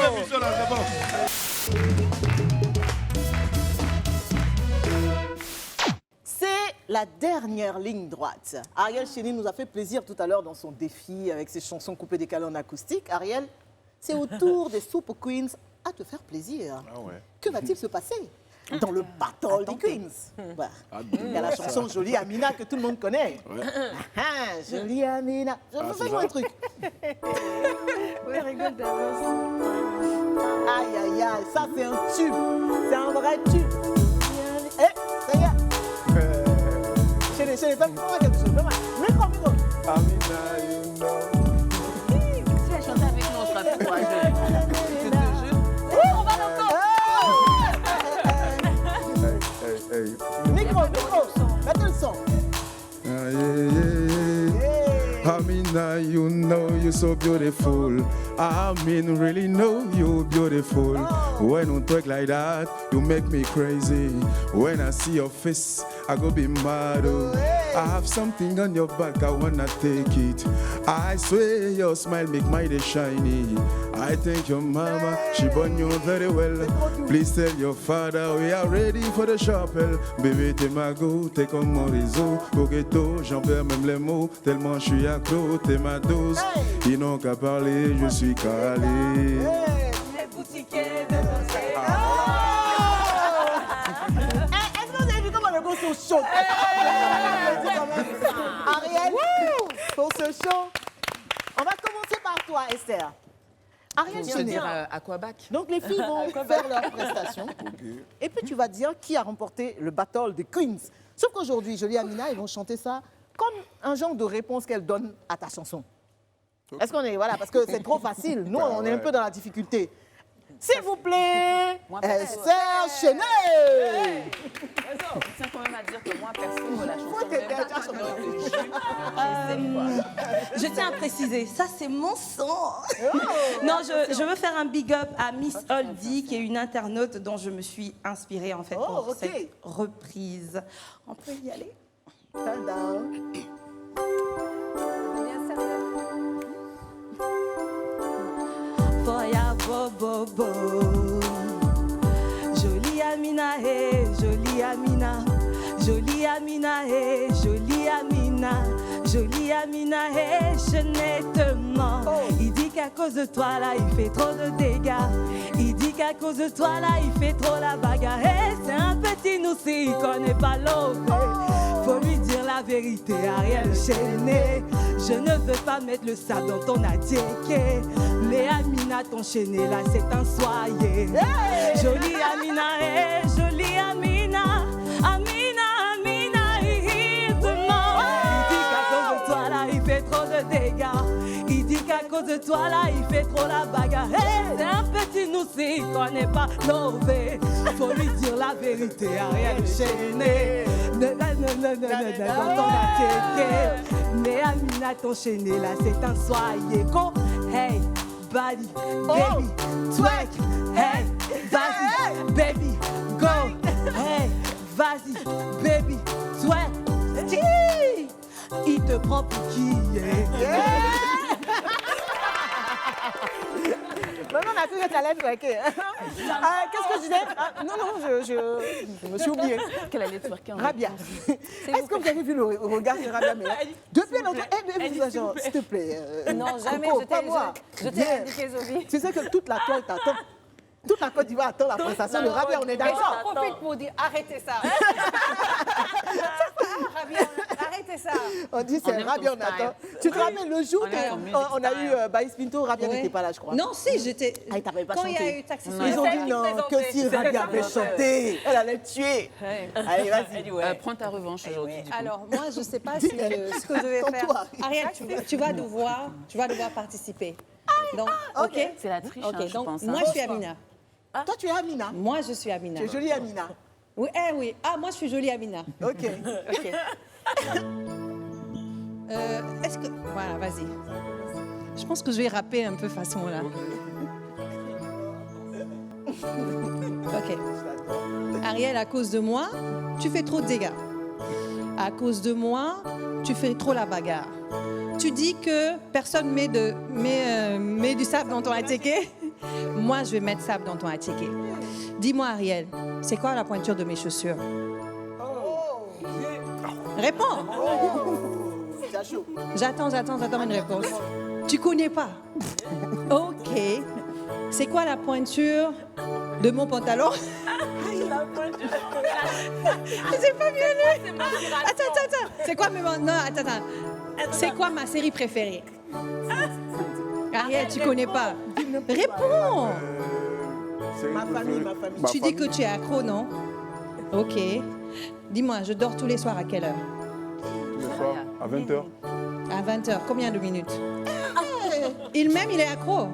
C'est la dernière ligne droite. Ariel Chéni nous a fait plaisir tout à l'heure dans son défi avec ses chansons coupées décalées en acoustique. Ariel, c'est au tour des Super Queens à te faire plaisir. Ah ouais. Que va-t-il se passer dans le Battle des Queens? Bah, il y a la chanson Jolie Amina que tout le monde connaît. Ouais. Ah, Jolie Amina. Fais-moi un truc. Oui, rigole d'avance. Aïe, aïe, aïe, ça c'est un tube. C'est un vrai tube. Eh, ça y est. Chérie, fais-moi quelque chose. Fais-moi. Micro. Amina, you know. Si elle chantait avec nous, on sera plus courageux. Je te jure. On va l'entendre. Hey. Micro. Mettez le son. Amina, you know you're so beautiful. I mean, really know you're beautiful. When you talk like that, you make me crazy. When I see your face, I go be mad. Oh. I have something on your back, I wanna take it. I swear your smile make my day shiny. I thank your mama, she born you very well. Please tell your father we are ready for the chapel. Bébé t'es ma go, t'es comme mon réseau. Coquetto, j'en perds même les mots, tellement je suis accro, t'es ma dose. Ils n'ont qu'à parler, je suis calé. Les boutiquiers de Est-ce que vous avez vu comment le gars sont chauds? Ariel, pour ce show, on va commencer par toi, Esther. Ariel Chéni. Aquabac. Donc les filles vont faire leur prestation. Et puis tu vas dire qui a remporté le Battle des Queens. Sauf qu'aujourd'hui, Jolie Amina, ils vont chanter ça comme un genre de réponse qu'elle donne à ta chanson. Est-ce qu'on est... Voilà, parce que c'est trop facile. Nous, on est un peu dans la difficulté. S'il vous plaît, Esther Chéni. Je tiens quand même à dire que moi, perso, la chanson... Je tiens à préciser, ça c'est mon son. Non, je veux faire un big up à Miss Oldie, qui est une internaute dont je me suis inspirée en fait pour cette reprise. On peut y aller? Foya bobo, jolie Amina, hey, jolie Amina, jolie Amina, hey, jolie Amina, jolie Amina, hey, je n'ai te mens. Il dit qu'à cause de toi là, il fait trop de dégâts. Il dit qu'à cause de toi là, il fait trop la bagarre. Hey, c'est un petit noussi, il connaît pas l'eau. Faut lui dire la vérité, Ariel Chéni. Je ne veux pas mettre le sable dans ton attiéké. Les Amina t'ont chaîné, là c'est un soyer. Hey! Jolie Amina, hey, jolie Amina. Amina, Amina, il te ment. Il dit qu'à cause de toi là, il fait trop de dégâts. Il dit qu'à cause de toi là, il fait trop la bagarre. Hey, c'est un petit noussi, il connaît pas l'ové. Faut lui dire la vérité, Ariel Chéni. Dans ton attiéké. Mais Amina t'ont chaîné, là c'est un soyer. Go, hey, body, baby, twerk. Hey, vas-y, baby, go. Hey, vas-y, baby, twerk. Il te prend pour qui? Maintenant, on a cru que tu allais twerker. Qu'est-ce que je disais? Non, je me suis oubliée. Qu'elle allait twerker en Rabia. Est-ce que vous avez vu le regard de Rabia? Depuis longtemps, s'il te plaît. Non, jamais, Coco, je pas moi. t'ai indiqué, Zoé. Tu sais que toute la toile t'attend. Toute la Côte d'Ivoire attend la prestation de Rabia, on est Et d'accord. j'en profite pour dire arrêtez ça. Rabia, arrêtez ça. On dit c'est Rabia, on attend. Tu te rappelles le jour qu'on a eu Baïs Pinto, Rabia n'était pas là, je crois. Non, si, j'étais. Ah, il t'avait pas Quand chanté. il y a eu Taxi Ils ont dit non, que si Rabia avait chanté, elle allait tuer. Allez, vas-y. Prends ta revanche aujourd'hui. du coup. Alors, moi, je ne sais pas ce que je vais faire. Ariel, tu vas devoir participer. Donc, ok. C'est la triche, Ok, je donc pense. moi, je suis Amina. Toi, tu es Amina. Moi, je suis Amina. Tu es jolie Amina. Oui, oui. Ah, moi, je suis jolie Amina. Ok. Ok. Est-ce que... Voilà, vas-y. Je pense que je vais rapper un peu façon là. Ok. Ariel, à cause de moi, tu fais trop de dégâts. À cause de moi, tu fais trop la bagarre. Tu dis que personne met du sable dans ton attiqué. Moi, je vais mettre sable dans ton attiqué. Dis-moi, Ariel, c'est quoi la pointure de mes chaussures? Réponds. J'attends une réponse. Tu connais pas? Ok. C'est quoi la pointure de mon pantalon? C'est pas bien lu. Attends. C'est quoi non, attends. C'est quoi ma série préférée? Ariel, tu connais pas? Réponds. Ma famille. Tu dis que tu es accro, non? Ok. Dis-moi, je dors tous les soirs à quelle heure? Tous les soirs, à 20h. À 20h. Combien de minutes? Il est accro.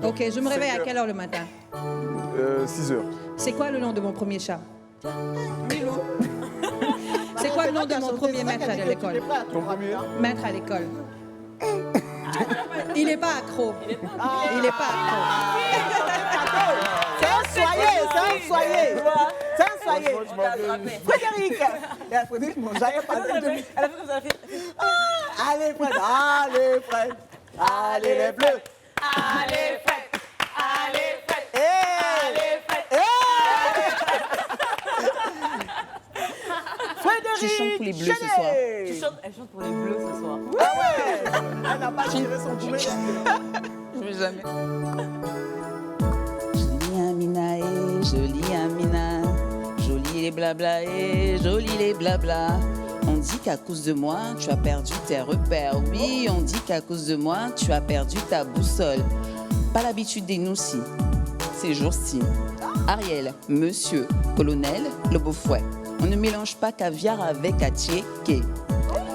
Ok, je me réveille à quelle heure le matin? 6h. C'est quoi le nom de mon premier chat? C'est quoi le nom de mon premier maître à l'école? Ton premier? Maître à l'école. Il n'est pas accro. Il n'est pas accro. C'est un soyer. Frédéric. Frédéric, mon j'avais pas de... Allez, Fred. Allez, les bleus. Allez, Fred. Allez, Fred. Allez, Fred. Frédéric. Tu chantes pour les bleus ce soir. Elle chante pour les bleus ce soir. Ah ouais. Elle n'a pas tiré son boulet. Je vais jamais. Jolie Amina, jolie Amina. Jolie les blabla, jolie les blabla. On dit qu'à cause de moi, tu as perdu tes repères. Oui, on dit qu'à cause de moi, tu as perdu ta boussole. Pas l'habitude des noussis, ces jours-ci. Ariel, monsieur, colonel, le beau fouet. On ne mélange pas caviar avec attiéké.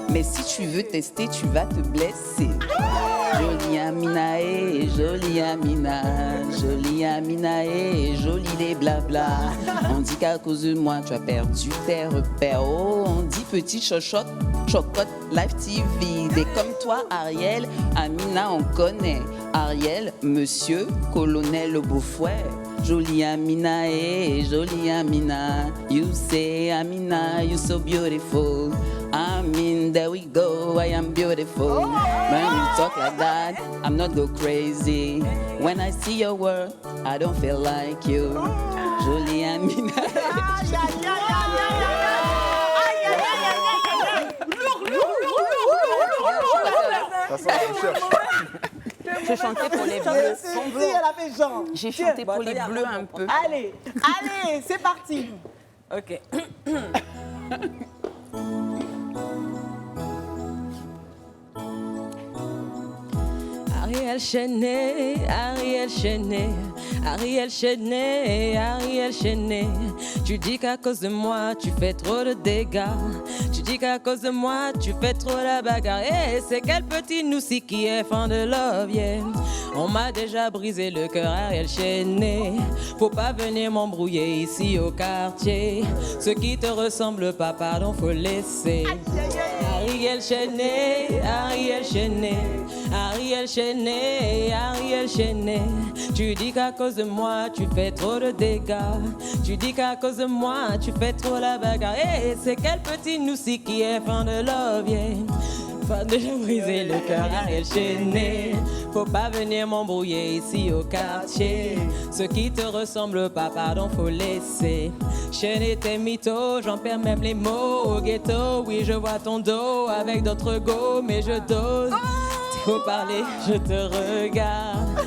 Mais si tu veux tester, tu vas te blesser. Jolie Amina, jolie Amina. Jolie Amina, jolie les blabla. On dit qu'à cause de moi, tu as perdu tes repères. Oh, on dit petite chochotte, chocotte, live TV. Des comme toi, Ariel, Amina, on connaît. Ariel, monsieur, colonel, le beau fouet. Jolie Amina, jolie Amina. You say Amina, you so beautiful. I mean, there we go, I am beautiful. When you talk like that, I'm not go crazy. When I see your world, I don't feel like you. Jolie Amina. Ça sent la recherche. J'ai chanté pour les bleus. Elle a fait genre. J'ai chanté pour les bleus un peu. Allez, c'est parti. Ok. Ariel Chenet, Ariel Chenet, Ariel Chenet, Ariel Chenet. Tu dis qu'à cause de moi, tu fais trop de dégâts. Tu dis qu'à cause de moi, tu fais trop la bagarre. Et c'est quel petit noussi qui est fan de love, yeah. On m'a déjà brisé le cœur, Ariel Chenet. Faut pas venir m'embrouiller ici au quartier. Ceux qui te ressemblent pas, pardon, faut laisser. Ariel Chenet, Ariel Chenet, Ariel Chenet, Ariel Chenet. Tu dis qu'à cause de moi, tu fais trop de dégâts. Tu dis qu'à cause de moi, tu fais trop la bagarre. Et c'est quel petit noussi qui est fan de love, yeah. Fan de briser le cœur, Ariel Chenet. Faut pas venir m'embrouiller ici au quartier. Ceux qui te ressemblent pas, pardon, faut laisser. Chenet tes mythos, j'en perds même les mots. Au ghetto, oui, je vois ton dos avec d'autres go, mais je dose. faut parler, je te regarde.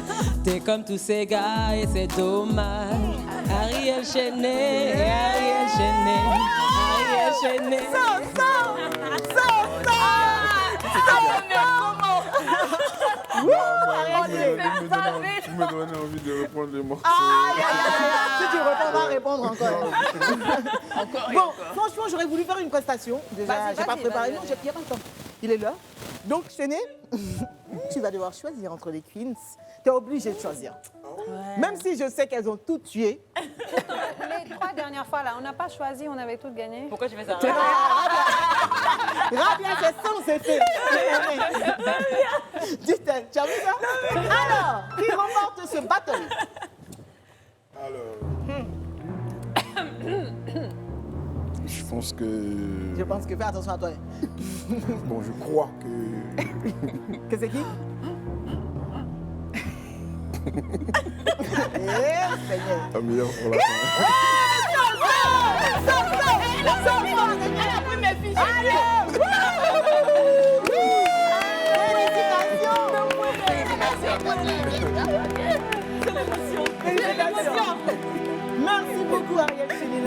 T'es comme tous ces gars et c'est dommage. Ariel Chenet, Ariel Chenet, Ariel Chenet. Tu me donnes envie de reprendre les morceaux. Si tu réponds, on va répondre encore. Bon, franchement, j'aurais voulu faire une prestation. Déjà, j'ai pas préparé. Non, j'ai pas le temps. Il est là. Donc, Chenet, tu vas devoir choisir entre les queens. Tu es obligé de choisir. Ouais. Même si je sais qu'elles ont toutes tué. Les 3 dernières fois, là, on n'a pas choisi, on avait toutes gagné. Pourquoi tu fais ça? Rabia, c'est sans effet. Dit-elle, tu as vu ça? Alors, qui remporte ce battle? Je pense que... Je pense que fais attention à toi. Bon, je crois que... Que c'est qui? La meilleure pour la fin. Merci beaucoup Ariel Chenet.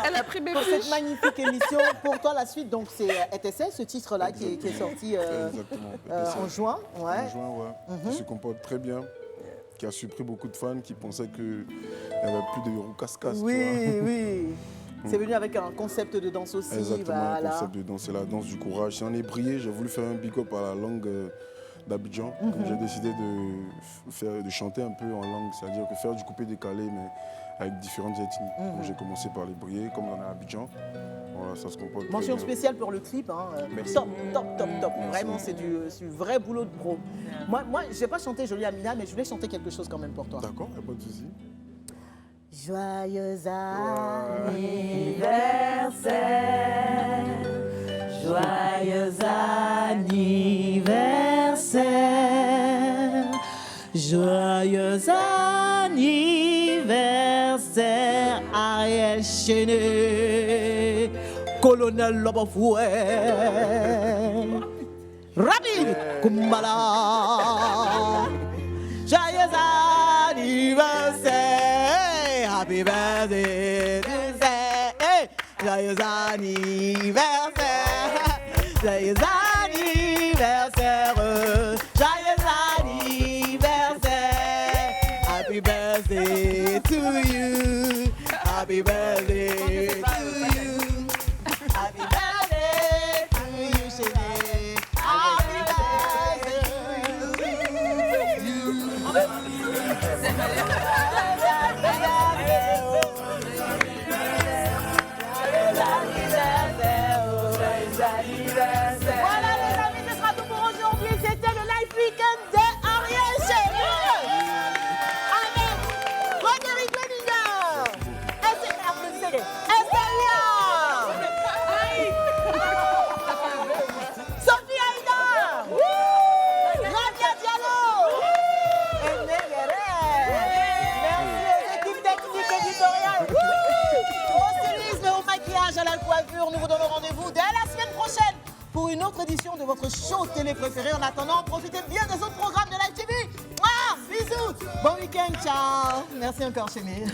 Elle a pris mes pour fiches. cette magnifique émission. Pour toi, la suite, donc c'est ETC, ce titre-là qui est sorti en juin. Ouais. En juin, ouais. Qui se comporte très bien, qui a surpris beaucoup de fans qui pensaient qu'il n'y avait plus de roucas-cas. Oui, oui. C'est venu avec un concept de danse aussi. Exactement, voilà. le concept de danse, c'est la danse du courage. J'en ai brillé, j'ai voulu faire un big up à la langue d'Abidjan. J'ai décidé de chanter un peu en langue, c'est-à-dire que faire du coupé-décalé, mais avec différentes ethnies. Donc, j'ai commencé par les briller, comme on est à Abidjan. Voilà, ça se comporte. Mention spéciale pour le clip. Hein. Top, top, top, top. Vraiment, c'est du vrai boulot de pro. Moi je n'ai pas chanté Jolie Amina, mais je voulais chanter quelque chose quand même pour toi. D'accord, il n'y a pas de souci. Joyeux anniversaire, joyeux anniversaire, joyeux anniversaire, Ariel Chenet, colonel Lobofoué, rapide, Kumbala, joyeux anniversaire. Happy birthday to say, hey, joyeux anniversaire, joyeux anniversaire, joyeux anniversaire, happy birthday to you, happy birthday to you, happy birthday to you, Chenet, happy birthday to you. Voilà les amis, ce sera tout pour aujourd'hui. C'était le Live Weekend de Ariel Chenet avec Frédéric Benignan, Estelia, Sophie Aïda, Rabia Diallo, et Negere. Merci aux équipes techniques éditoriales. Au stylisme, au maquillage, à la coiffure, nous vous donnons rendez-vous dès la semaine prochaine pour une autre édition de votre show télé préféré. En attendant, profitez bien des autres programmes de Live TV. Bisous, bon week-end, ciao. Merci encore, Chenet.